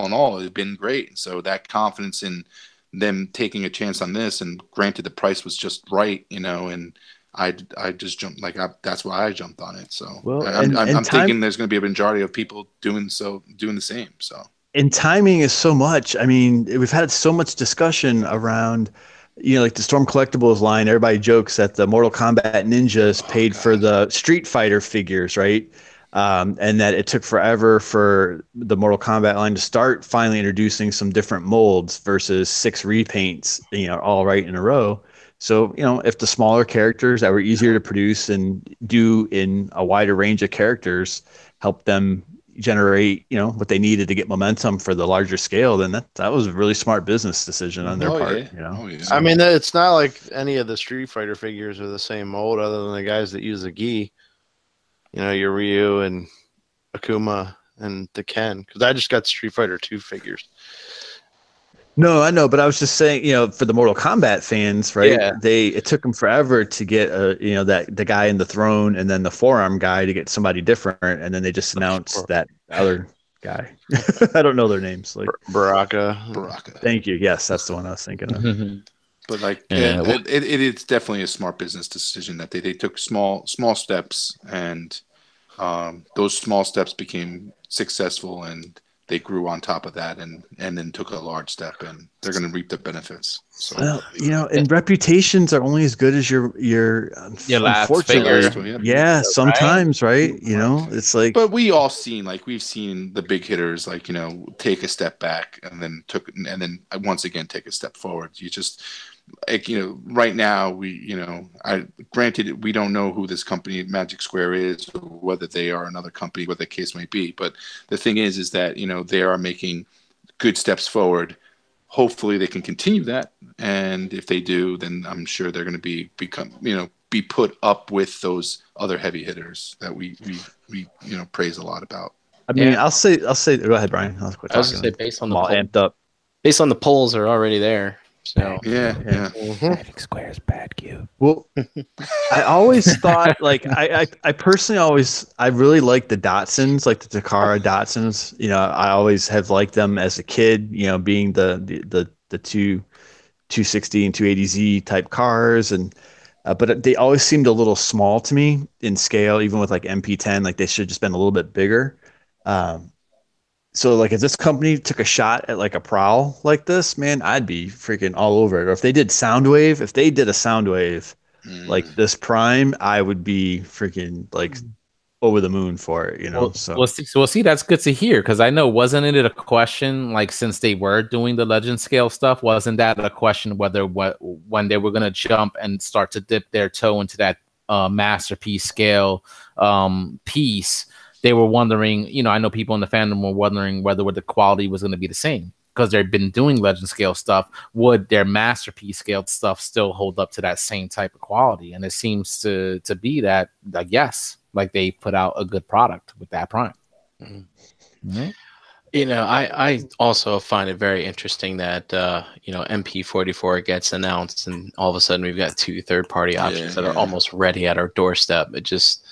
in all have been great. So that confidence in them taking a chance on this, and granted the price was just right, and I just jumped, that's why I jumped on it. So I'm thinking there's going to be a majority of people doing the same. So. And timing is so much. I mean, we've had so much discussion around, like the Storm Collectibles line. Everybody jokes that the Mortal Kombat ninjas paid for the Street Fighter figures, right? And that it took forever for the Mortal Kombat line to start finally introducing some different molds versus 6 repaints, all right in a row. So, if the smaller characters that were easier to produce and do in a wider range of characters help them generate what they needed to get momentum for the larger scale, then that was a really smart business decision on their part. I mean, it's not like any of the Street Fighter figures are the same mold, other than the guys that use the gi, your Ryu and Akuma and the Ken, because I just got Street Fighter 2 figures. No, I know, but I was just saying, for the Mortal Kombat fans, right? Yeah. It took them forever to get the guy in the throne, and then the forearm guy to get somebody different, and then they just announced that other guy. I don't know their names, like Baraka. Thank you. Yes, that's the one I was thinking of. But it's definitely a smart business decision that they took small steps, and those small steps became successful, and they grew on top of that, and then took a large step, and they're going to reap the benefits. So, well, and reputations are only as good as your last figure. Yeah, sometimes, right? It's like. But we've seen the big hitters, take a step back and then once again take a step forward. You just. Right now granted we don't know who this company Magic Square is, or whether they are another company, what the case may be. But the thing is that they are making good steps forward. Hopefully they can continue that, and if they do, then I'm sure they're going to be put up with those other heavy hitters that we praise a lot about. I mean, I'll say. Go ahead, Brian. I was going to say based on the amped up. Based on the polls are already there. So yeah. Magic Square is bad, cute. Well, I always thought, I personally I really like the Datsuns, like the Takara Datsuns. I always have liked them as a kid. Being the 260 and 280Z type cars, and but they always seemed a little small to me in scale, even with MP10. They should have just been a little bit bigger. So if this company took a shot at a Prowl like this, man, I'd be freaking all over it. Or if they did a Soundwave like this Prime, I would be freaking over the moon for it, We'll see. That's good to hear, because I know, wasn't it a question, since they were doing the Legend scale stuff, wasn't that a question when they were going to jump and start to dip their toe into that masterpiece scale piece? They were wondering, I know people in the fandom were wondering whether the quality was going to be the same, because they've been doing Legend scale stuff. Would their masterpiece scale stuff still hold up to that same type of quality? And it seems to be that, yes, they put out a good product with that Prime. Mm-hmm. I also find it very interesting that MP44 gets announced, and all of a sudden we've got 2 third-party options that are almost ready at our doorstep. It just.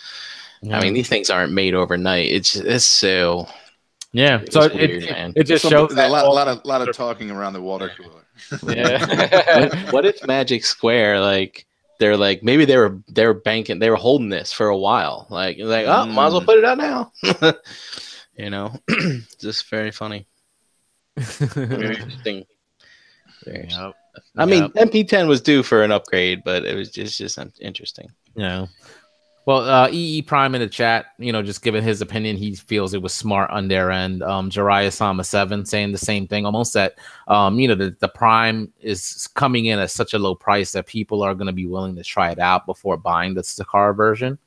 I mean, these things aren't made overnight. It's so. Yeah, so It's weird, man. it just Some, shows a that lot of talking around the water cooler. Yeah. What if Magic Square, like, they're like, maybe they were banking, they were holding this for a while, like oh, might as well put it out now. You know, just very funny. Very interesting. Yep. I mean, MP10 was due for an upgrade, but it was just interesting. Yeah. Well, EE Prime in the chat, just giving his opinion, he feels it was smart on their end. Jiraiya Sama 7 saying the same thing, almost that, the Prime is coming in at such a low price that people are going to be willing to try it out before buying the Sakara version,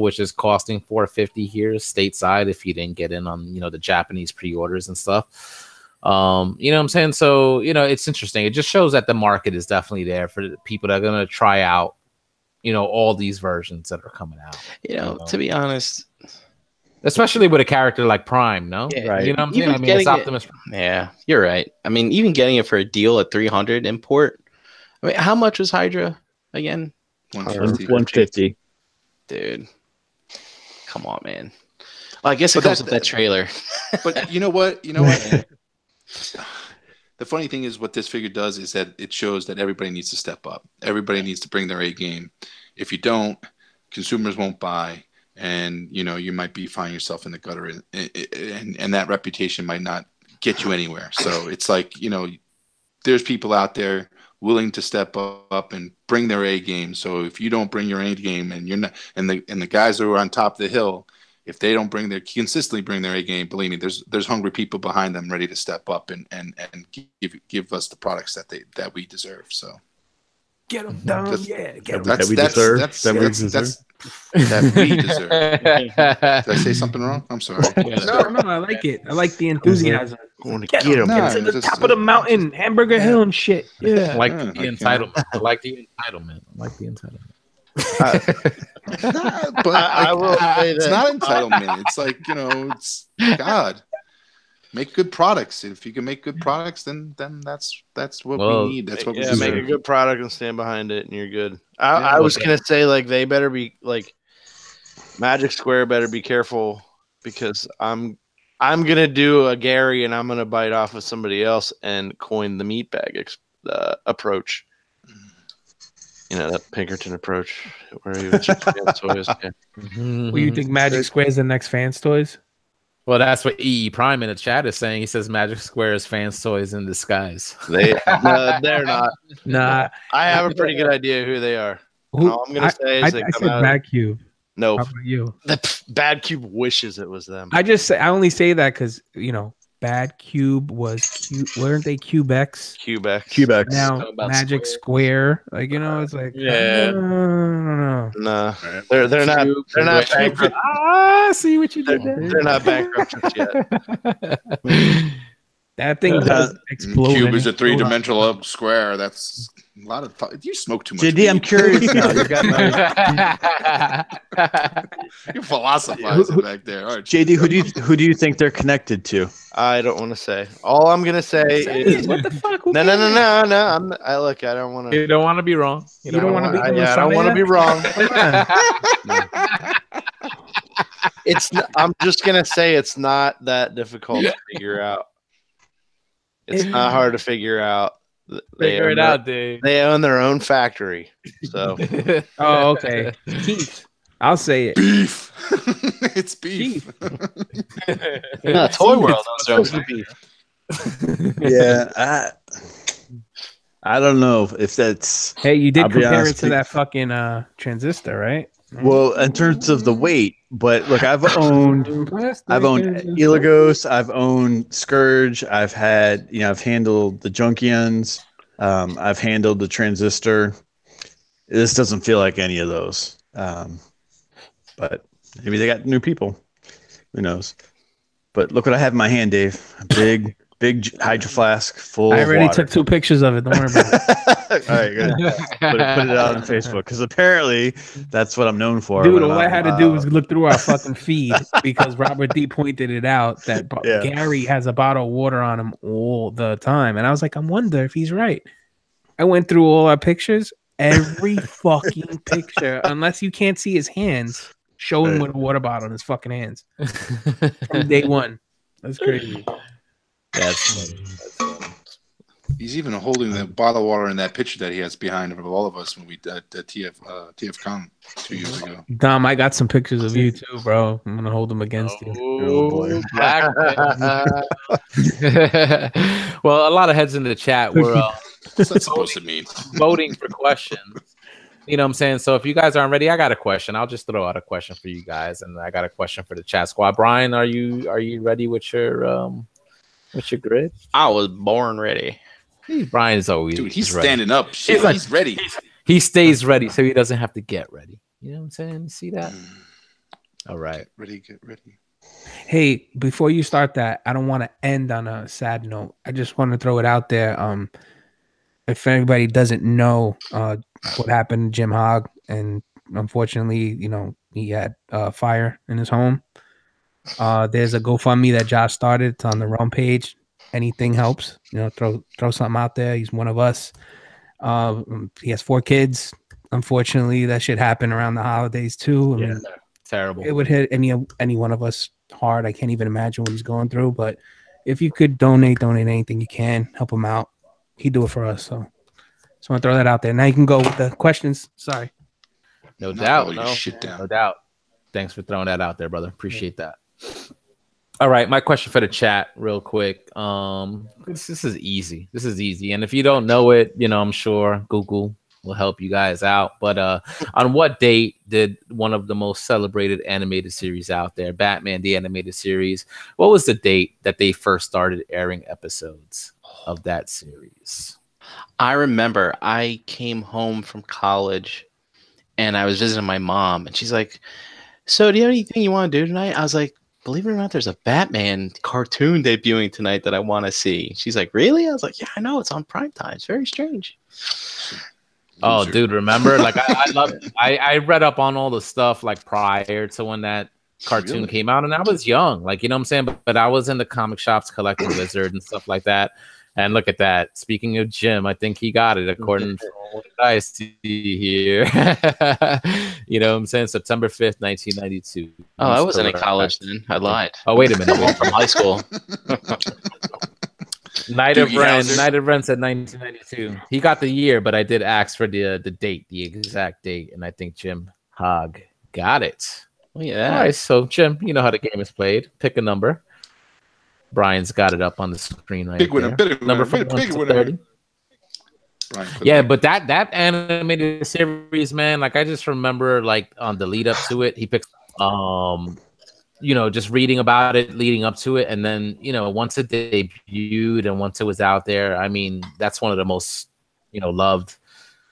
which is costing $450 here stateside if you didn't get in on, the Japanese pre-orders and stuff. You know what I'm saying? So, it's interesting. It just shows that the market is definitely there for the people that are going to try out all these versions that are coming out. To be honest, especially with a character like Prime, no? Yeah, right. You know what I'm saying? I mean, it's Optimus. Yeah, you're right. I mean, even getting it for a deal at 300 import. I mean, how much was Hydra again? 150. Dude, come on, man. Well, I guess it goes with that trailer. But you know what? The funny thing is, what this figure does is that it shows that everybody needs to step up. Everybody needs to bring their A game. If you don't, consumers won't buy, and you might be finding yourself in the gutter, and that reputation might not get you anywhere. So it's like there's people out there willing to step up and bring their A game. So if you don't bring your A game, and you're not, and the guys who are on top of the hill, if they don't consistently bring their A game, believe me, there's hungry people behind them ready to step up and give us the products that we deserve. So get them done, that we deserve. Did I say something wrong? I'm sorry. No, I like it. I like the enthusiasm. Going to get them. Get to the top of the mountain, Hamburger Hill and shit. Yeah, I like the entitlement. I like the entitlement. But I will say that it's not entitlement. It's like it's God. Make good products. If you can make good products, then that's what we need. That's what we deserve. Make a good product and stand behind it, and you're good. I was gonna say, like, they better be like Magic Square better be careful, because I'm gonna do a Gary and I'm gonna bite off of somebody else and coin the meat bag approach. That Pinkerton approach, where you toys. Yeah. Well, you think Magic Square is the next Fans Toys? Well, that's what EE Prime in the chat is saying. He says Magic Square is Fans Toys in disguise. They're not. Nah, I have a pretty good idea who they are. All I'm gonna say is I said Bad Cube. No, how about you? The Bad Cube wishes it was them. I only say that because Bad Cube was weren't they Cubex? Cubex. Now Magic Square, it's like no. Nah, they're not. They're not bankrupt. See what you did there. They're not bankrupt yet. That thing does explode. Cube is a three-dimensional square. That's a lot of. You smoke too much. JD, I'm curious now. You're philosophizing back there, aren't you? JD, who do you think they're connected to? I don't want to say. All I'm gonna say is what the fuck? No. I don't want to. You don't want to be wrong. You don't want to be. I don't want to be wrong. I'm just gonna say it's not that difficult to figure out. It's not hard to figure out. Figure it out, dude. They own their own factory. So. Oh, okay. Keith, I'll say it. Beef. It's beef. No, Toy World owns their own beef. Yeah, I don't know if that's. Hey, you did compare it to that fucking transistor, right? Well, in terms of the weight, but look, I've owned Ilagos, I've owned Scourge, I've handled the Junkions, I've handled the Transistor. This doesn't feel like any of those, but maybe they got new people. Who knows? But look what I have in my hand, Dave. A big Hydro Flask full. I already of water. took 2 pictures of it. Don't worry about it. All right, good. Put it out on Facebook, because apparently that's what I'm known for. Dude, all I had to do was look through our fucking feed, because Robert D pointed it out that Gary has a bottle of water on him all the time, and I was like, I wonder if he's right. I went through all our pictures, every fucking picture, unless you can't see his hands, show him with a water bottle in his fucking hands from day one. That's crazy. That's funny. He's even holding the bottle of water in that picture that he has behind of all of us when we did TFCon 2 years ago. Dom, I got some pictures of you too, bro. I'm gonna hold them against you. Oh boy, black. Well, a lot of heads in the chat were What's that supposed to mean? voting for questions. You know what I'm saying? So if you guys aren't ready, I got a question. I'll just throw out a question for you guys, and I got a question for the chat squad. Brian, are you ready with your grid? I was born ready. Brian is always He's ready. standing up. Shit, he's ready. He stays ready, so he doesn't have to get ready. You know what I'm saying? See that? All right. Ready, get ready. Hey, before you start that, I don't want to end on a sad note. I just want to throw it out there. If anybody doesn't know what happened to Jim Hogg, and unfortunately, he had fire in his home. There's a GoFundMe that Josh started. It's on the Realm page. Anything helps. Throw something out there. He's one of us. He has 4 kids. Unfortunately, that shit happened around the holidays too. I mean, terrible. It would hit any one of us hard. I can't even imagine what he's going through. But if you could donate anything you can, help him out. He'd do it for us. So just want to throw that out there. Now you can go with the questions. Sorry. No doubt. No doubt. Thanks for throwing that out there, brother. Appreciate that. All right, my question for the chat, real quick. This is easy. And if you don't know it, I'm sure Google will help you guys out. But on what date did one of the most celebrated animated series out there, Batman the Animated Series, what was the date that they first started airing episodes of that series? I remember I came home from college and I was visiting my mom, and she's like, "So do you have anything you want to do tonight?" I was like, "Believe it or not, there's a Batman cartoon debuting tonight that I want to see." She's like, "Really?" I was like, "Yeah, I know. It's on primetime. It's very strange." Oh, dude, remember? Like, I read up on all the stuff like prior to when that cartoon came out, and I was young, like, you know what I'm saying? But I was in the comic shops collecting Wizard and stuff like that. And look at that. Speaking of Jim, I think he got it according to what I see here. You know what I'm saying? September 5th, 1992. Oh, I wasn't in college then. I lied. Oh, wait a minute. From high school. Night of Ren said 1992. He got the year, but I did ask for the date, the exact date, and I think Jim Hogg got it. Well, yeah. All right, so Jim, you know how the game is played. Pick a number. Brian's got it up on the screen right there. Number from 1 to 30. Yeah, but that animated series, man, like I just remember like on the lead up to it, he picked just reading about it leading up to it, and then once it debuted and once it was out there, I mean, that's one of the most loved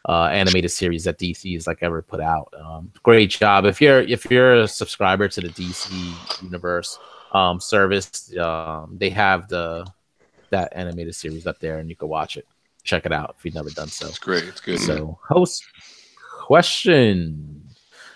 animated series that DC has like ever put out. Great job. If you're a subscriber to the DC Universe service, they have that animated series up there, and you can watch it. Check it out if you've never done so. It's great. It's good. So, host question.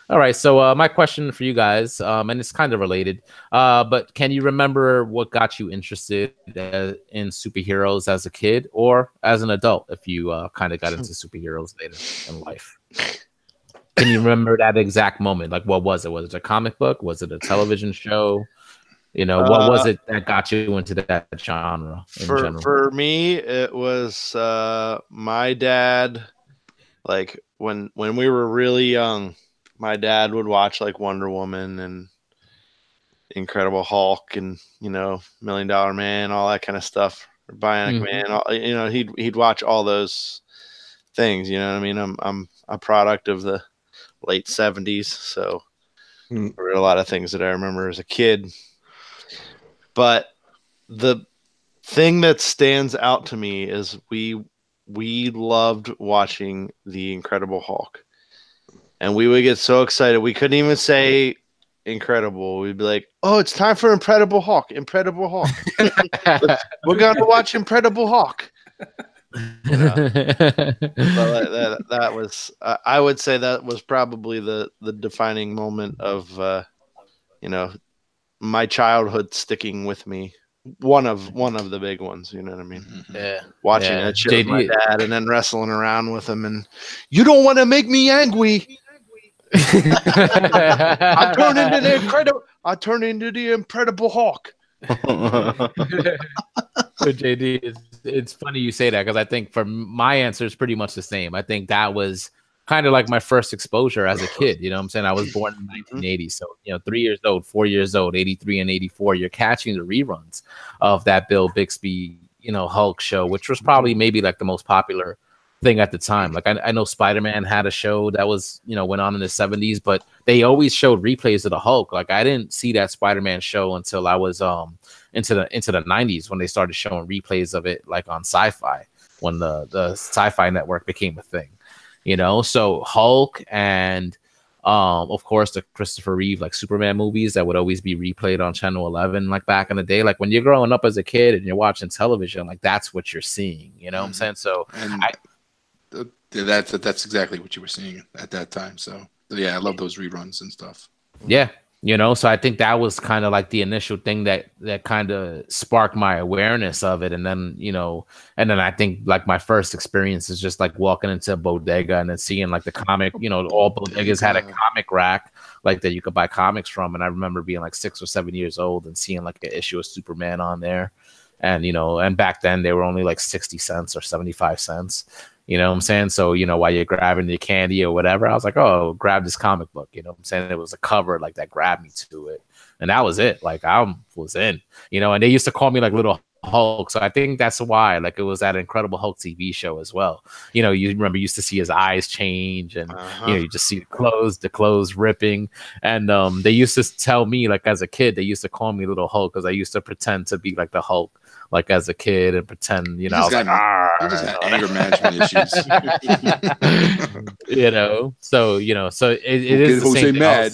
All right, so my question for you guys, and it's kind of related, but can you remember what got you interested in superheroes as a kid or as an adult, if you kind of got into superheroes later in life? Can you remember that exact moment? Like, what was it? Was it a comic book? Was it a television show? What was it that got you into that genre in general? For me, it was my dad. Like when we were really young, my dad would watch like Wonder Woman and Incredible Hulk and $1 Million Man, all that kind of stuff. Or Bionic Man, he'd watch all those things. You know what I mean? I'm a product of the late 70s, so there were a lot of things that I remember as a kid. But the thing that stands out to me is we loved watching the Incredible Hulk. And we would get so excited. We couldn't even say Incredible. We'd be like, "Oh, it's time for Incredible Hulk. Incredible Hulk. We're going to watch Incredible Hulk." That was, I would say that was probably the defining moment of, my childhood sticking with me. One of the big ones, you know what I mean? Yeah. Watching that shit with my dad and then wrestling around with him, and you don't want to make me angry. I turn into the Incredible Hulk. So JD, it's funny you say that because I think for my answer is pretty much the same. I think that was kind of like my first exposure as a kid. You know what I'm saying? I was born in 1980. So, 3 years old, 4 years old, 83 and 84. You're catching the reruns of that Bill Bixby, Hulk show, which was probably maybe like the most popular thing at the time. Like I know Spider-Man had a show that was, went on in the 70s, but they always showed replays of the Hulk. Like I didn't see that Spider-Man show until I was into the 90s when they started showing replays of it like on Sci-Fi when the Sci-Fi network became a thing. So Hulk and of course the Christopher Reeve like Superman movies that would always be replayed on Channel 11 like back in the day. Like when you're growing up as a kid and you're watching television, like that's what you're seeing. You know what I'm saying? So that's exactly what you were seeing at that time. So yeah, I love those reruns and stuff. Yeah. So I think that was kind of like the initial thing that kind of sparked my awareness of it. And then, I think like my first experience is just like walking into a bodega and then seeing like the comic, all bodegas had a comic rack like that you could buy comics from. And I remember being like 6 or 7 years old and seeing like an issue of Superman on there. And, and back then they were only like 60 cents or 75 cents. You know what I'm saying? So, while you're grabbing your candy or whatever, I was like, oh, grab this comic book. You know what I'm saying? It was a cover like that grabbed me to it. And that was it. Like I was in, and they used to call me like Little Hulk. So I think that's why, like it was that Incredible Hulk TV show as well. You remember you used to see his eyes change and, you just see the clothes ripping. And they used to tell me like as a kid, they used to call me Little Hulk because I used to pretend to be like the Hulk. Like as a kid and pretend, I was like, you just had anger management issues. So it is the Jose same mad.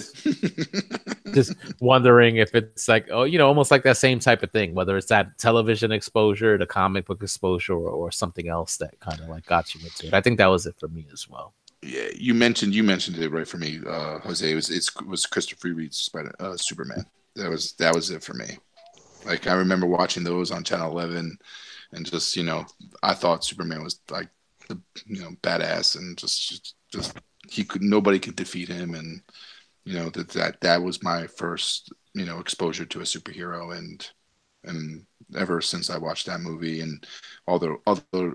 Just wondering if it's like, almost like that same type of thing, whether it's that television exposure, the comic book exposure, or something else that kind of like got you into it. I think that was it for me as well. Yeah, you mentioned it right for me, Jose. It was Christopher Reeve's Superman. That was it for me. Like I remember watching those on Channel 11, and just I thought Superman was like the badass, and just nobody could defeat him, and that was my first exposure to a superhero, and ever since I watched that movie and all the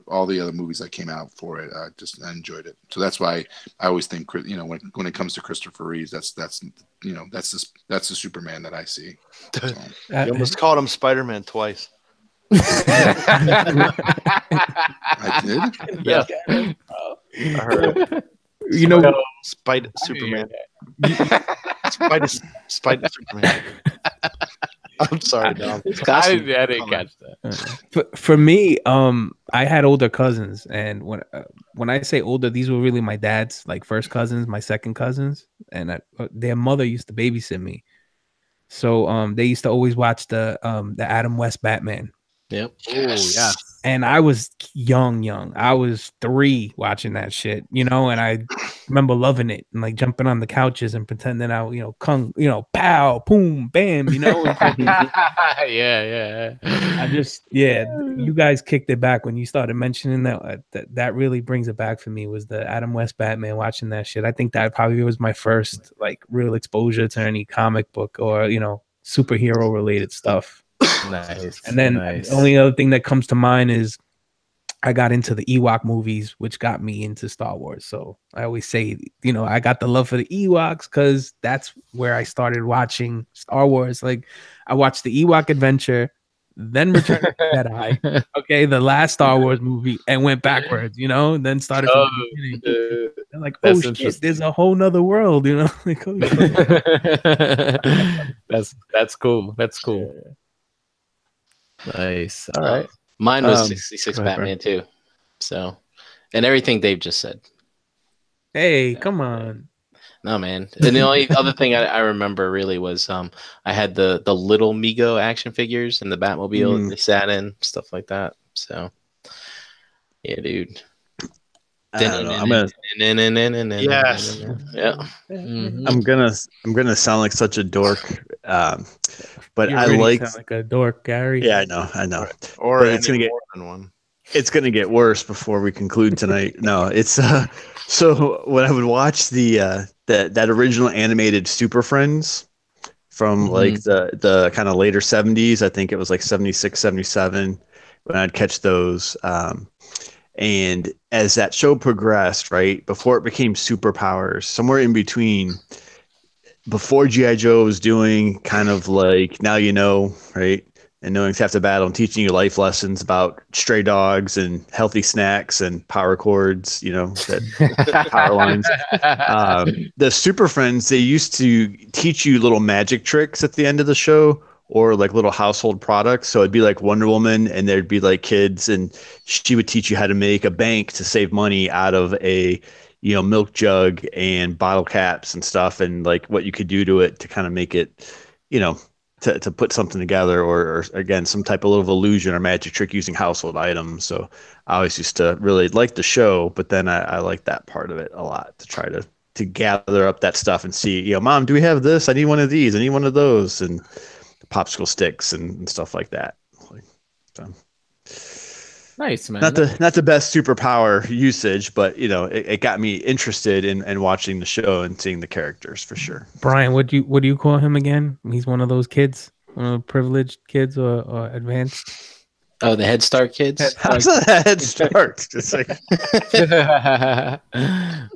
other movies that came out for it, I enjoyed it. So that's why I always think when it comes to Christopher Reeve, that's the Superman that I see. So. You almost called him Spider-Man twice. I did. Yeah. I heard. Superman. Spider Superman. I'm sorry, Dom. I didn't catch that. For me, I had older cousins, and when I say older, these were really my dad's like first cousins, my second cousins, and their mother used to babysit me. So they used to always watch the Adam West Batman. Yep. Yes. Oh yeah. And I was young. I was 3 watching that shit, and I remember loving it and like jumping on the couches and pretending pow, boom, bam, Yeah. I just, you guys kicked it back when you started mentioning that. That really brings it back for me was the Adam West Batman, watching that shit. I think that probably was my first like real exposure to any comic book or, superhero related stuff. Nice. And then the only other thing that comes to mind is I got into the Ewok movies, which got me into Star Wars. So I always say, I got the love for the Ewoks because that's where I started watching Star Wars. Like I watched the Ewok Adventure, then Return of the Jedi. Okay, the last Star Wars movie, and went backwards, and then started from the beginning. And like, oh shit, there's a whole nother world, like, oh, That's cool. That's cool. Nice. All right. Mine was 66 Batman too. So, and everything Dave just said. Hey, come on. No, man. And the only other thing I remember really was I had the little Mego action figures and the Batmobile they sat in, stuff like that. So, yeah, dude. I don't know. I'm gonna. Yes. Yeah. I'm gonna sound like such a dork, but You I really like. sound like a dork, Gary. Yeah, I know. Or But it's gonna get. more than one. It's gonna get worse before we conclude tonight. No, it's so when I would watch that original animated Super Friends from like the kind of later 70s. I think it was like 76, 77 when I'd catch those. And as that show progressed, right, before it became Superpowers, somewhere in between, before G.I. Joe was doing kind of like Now You Know, right, and Knowing's Half the Battle, and teaching you life lessons about stray dogs and healthy snacks and power cords, you know, that power lines. The Super Friends, they used to teach you little magic tricks at the end of the show, or like little household products. So it'd be like Wonder Woman, and there'd be like kids, and she would teach you how to make a bank to save money out of a, you know, milk jug and bottle caps and stuff, and like what you could do to it to kind of make it, you know, to put something together, or again, some type of little illusion or magic trick using household items. So I always used to really like the show, but then I like that part of it a lot, to try to gather up that stuff and see, you know, Mom, do we have this? I need one of these. I need one of those. And popsicle sticks and stuff like that. So. Nice, man. Not the best superpower usage, but you know, it got me interested in watching the show and seeing the characters for sure. Brian, what do you call him again? He's one of those kids, one of the privileged kids, or advanced. Oh, the Head Start kids. How's the Head Start? Just like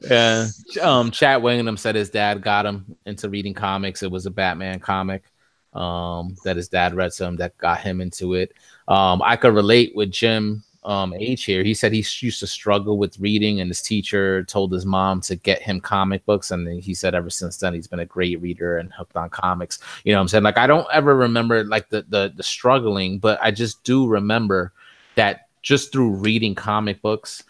yeah. Chad Wingham said his dad got him into reading comics. It was a Batman comic that his dad read some that got him into it. I could relate with Jim H here. He said he used to struggle with reading, and his teacher told his mom to get him comic books, and he said ever since then he's been a great reader and hooked on comics. You know what I'm saying? Like, I don't ever remember like the struggling, but I just do remember that just through reading comic books,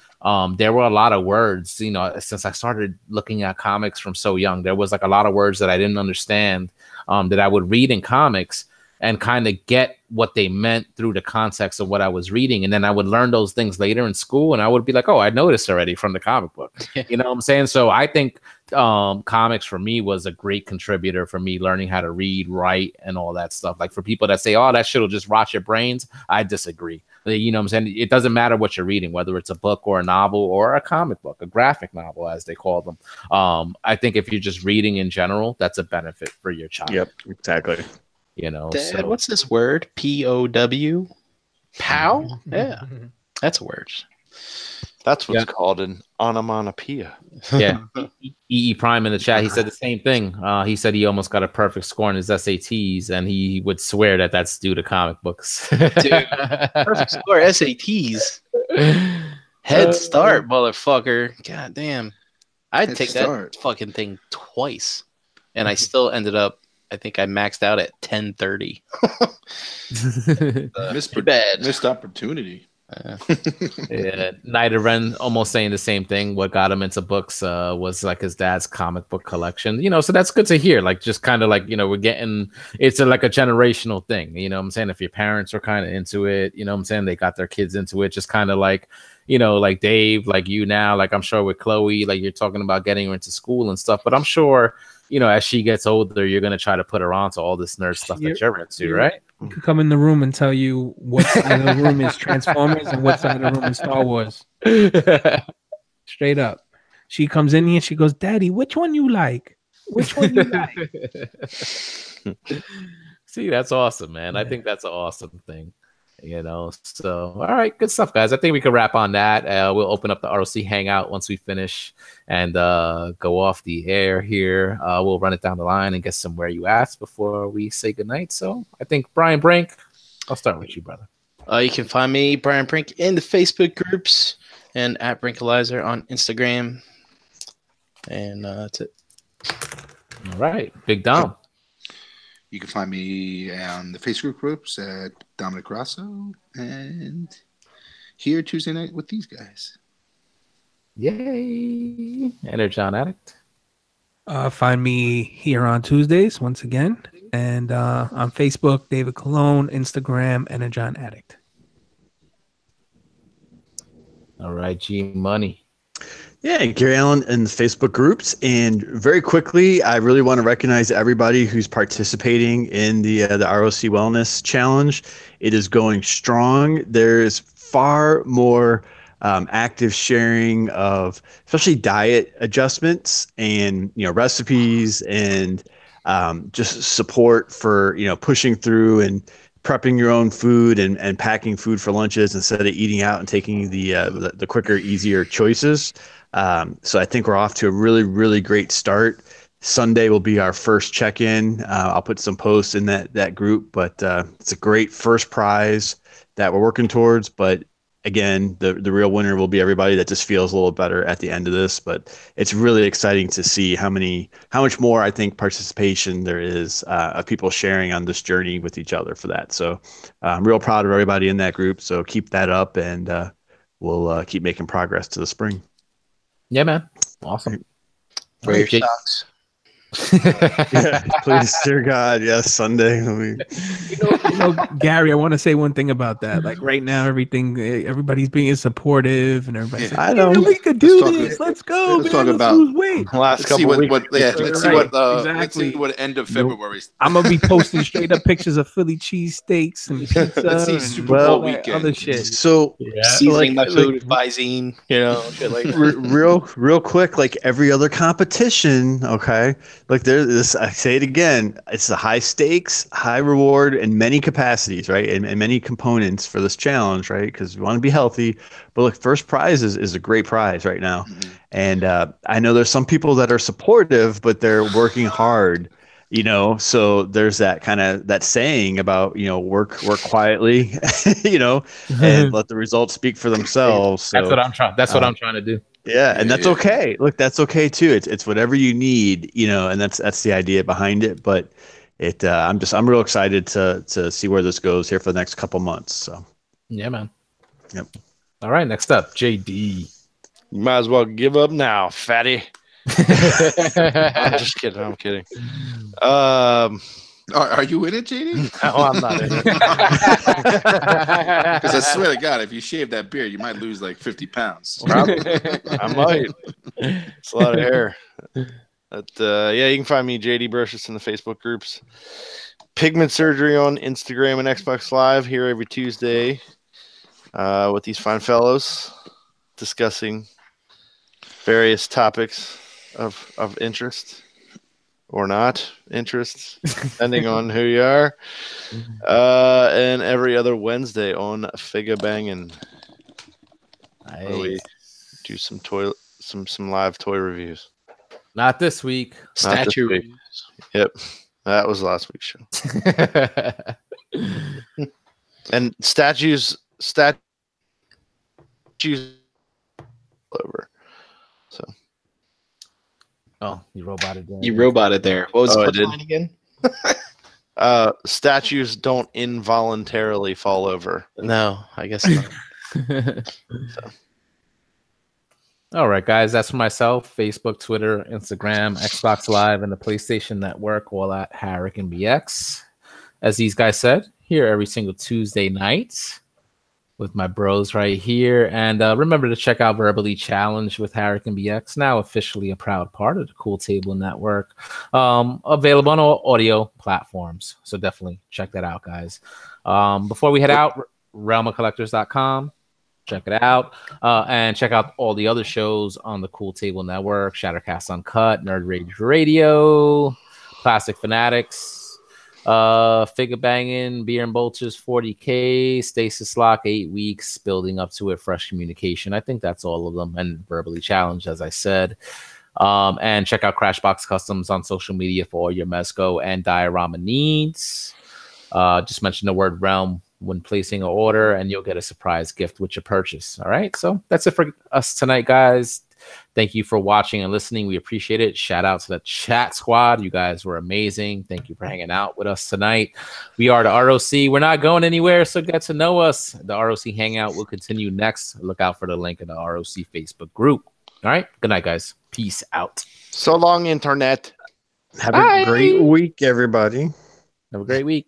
there were a lot of words, you know, since I started looking at comics from so young, there was like a lot of words that I didn't understand, that I would read in comics and kind of get what they meant through the context of what I was reading. And then I would learn those things later in school, and I would be like, oh, I noticed already from the comic book. You know what I'm saying? So I think comics for me was a great contributor for me learning how to read, write, and all that stuff. Like, for people that say, oh, that shit will just rot your brains, I disagree. You know what I'm saying? It doesn't matter what you're reading, whether it's a book or a novel or a comic book, a graphic novel, as they call them. I think if you're just reading in general, that's a benefit for your child. Yep, exactly. You know, Dad, what's this word? POW? Pow? Yeah, that's a word. That's what's called an onomatopoeia. Yeah. EE Prime in the chat, he said the same thing. He said he almost got a perfect score in his SATs, and he would swear that that's due to comic books. Dude, perfect score SATs. Head Start, motherfucker. God damn. I'd take that fucking thing twice, and I still ended up, I think I maxed out at 1030. Missed opportunity. Yeah, Night of Ren almost saying the same thing. What got him into books was like his dad's comic book collection. You know, so that's good to hear. Like, just kind of like, you know, we're getting, it's like a generational thing. You know what I'm saying? If your parents are kind of into it, you know what I'm saying? They got their kids into it. Just kind of like, you know, like Dave, like you now, like I'm sure with Chloe, like you're talking about getting her into school and stuff. But I'm sure, you know, as she gets older, you're going to try to put her on to all this nerd stuff that you're into, right? You could come in the room and tell you what side of the room is Transformers and what side of the room is Star Wars. Straight up. She comes in here and she goes, Daddy, which one you like? Which one you like? See, that's awesome, man. I think that's an awesome thing. You know, so all right, good stuff, guys. I think we can wrap on that. We'll open up the ROC Hangout once we finish and go off the air here. We'll run it down the line and get some where you asked before we say goodnight. So I think Brian Brink, I'll start with you, brother. You can find me, Brian Brink, in the Facebook groups and at Brinkalizer on Instagram. And that's it. All right, Big Dom. You can find me on the Facebook groups at Dominic Rosso and here Tuesday night with these guys. Yay! Energon Addict. Find me here on Tuesdays once again, and on Facebook, David Colon, Instagram, Energon Addict. All right, G Money. Yeah, Gary Allen in the Facebook groups. And very quickly, I really want to recognize everybody who's participating in the ROC Wellness Challenge. It is going strong. There's far more active sharing of especially diet adjustments and, you know, recipes and just support for, pushing through and prepping your own food and packing food for lunches instead of eating out and taking the quicker, easier choices. So I think we're off to a really, really great start. Sunday will be our first check-in. I'll put some posts in that group, but it's a great first prize that we're working towards. But again, the real winner will be everybody that just feels a little better at the end of this. But it's really exciting to see how much more I think participation there is of people sharing on this journey with each other for that. So I'm real proud of everybody in that group. So keep that up, and we'll keep making progress to the spring. Yeah, man. Awesome. Wear your socks. Yeah, please, dear God, yes, Sunday. Gary, I want to say one thing about that. Like right now, everybody's being supportive, and everybody's I know we could do this. Let's go, let's man. talk about lose weight. Last couple weeks. Let's see what end of February. I'm gonna be posting straight up pictures of Philly cheesesteaks and pizza. Let's see Super Bowl weekend. Other shit. So seasoning my food with Visine, shit like that. real quick, like every other competition, okay? Like there's this, I say it again, it's a high stakes, high reward in many capacities, right? And many components for this challenge, right? Because we want to be healthy. But look, first prize is a great prize right now. Mm-hmm. And I know there's some people that are supportive, but they're working hard, so there's that kind of that saying about, work quietly, and let the results speak for themselves. So, that's what I'm trying. That's what I'm trying to do. Yeah, and that's okay. Look, that's okay too. It's whatever you need, and that's the idea behind it. But I'm real excited to see where this goes here for the next couple months. So yeah, man. Yep. All right, next up, JD. You might as well give up now, fatty. I'm just kidding. I'm kidding. Are you in it, JD? No, I'm not in it. Because I swear to God, if you shave that beard, you might lose like 50 pounds. Probably. I might. It's a lot of hair. But you can find me, JD Brocious, in the Facebook groups. Pigment Surgery on Instagram and Xbox Live here every Tuesday with these fine fellows discussing various topics of interest. Or not interest, depending on who you are. And every other Wednesday on Figga Bangin'. Nice. We do some live toy reviews. Not this week. Statue reviews. Yep. That was last week's show. And statues over. So. Oh, you roboted there. You roboted there. What was the line again? Statues don't involuntarily fall over. No, I guess not. So. All right, guys. That's for myself. Facebook, Twitter, Instagram, Xbox Live, and the PlayStation Network, all at Harrick and BX. As these guys said, here every single Tuesday night with my bros right here. And remember to check out Verbally Challenged with Harrick and BX, now officially a proud part of the Cool Table Network. Available on all audio platforms. So definitely check that out, guys. Before we head out, realmofcollectors.com. Check it out. And check out all the other shows on the Cool Table Network. Shattercast Uncut, Nerd Rage Radio, Plastic Fanatics, Figga Bangin', Beer and Bolters 40K, Stasis Lock 8 weeks, building up to it, Fresh Communication. I think that's all of them, and Verbally Challenged, as I said. And check out Crashbox Customs on social media for all your Mezco and diorama needs. Just mention the word realm when placing an order, and you'll get a surprise gift with your purchase. All right, so that's it for us tonight, guys. Thank you for watching and listening. We appreciate it. Shout out to the chat squad. You guys were amazing. Thank you for hanging out with us tonight. We are the ROC. We're not going anywhere, so get to know us. The ROC Hangout will continue next. Look out for the link in the ROC Facebook group. All right. Good night, guys. Peace out. So long, Internet. Have a great week, everybody. Have a great week.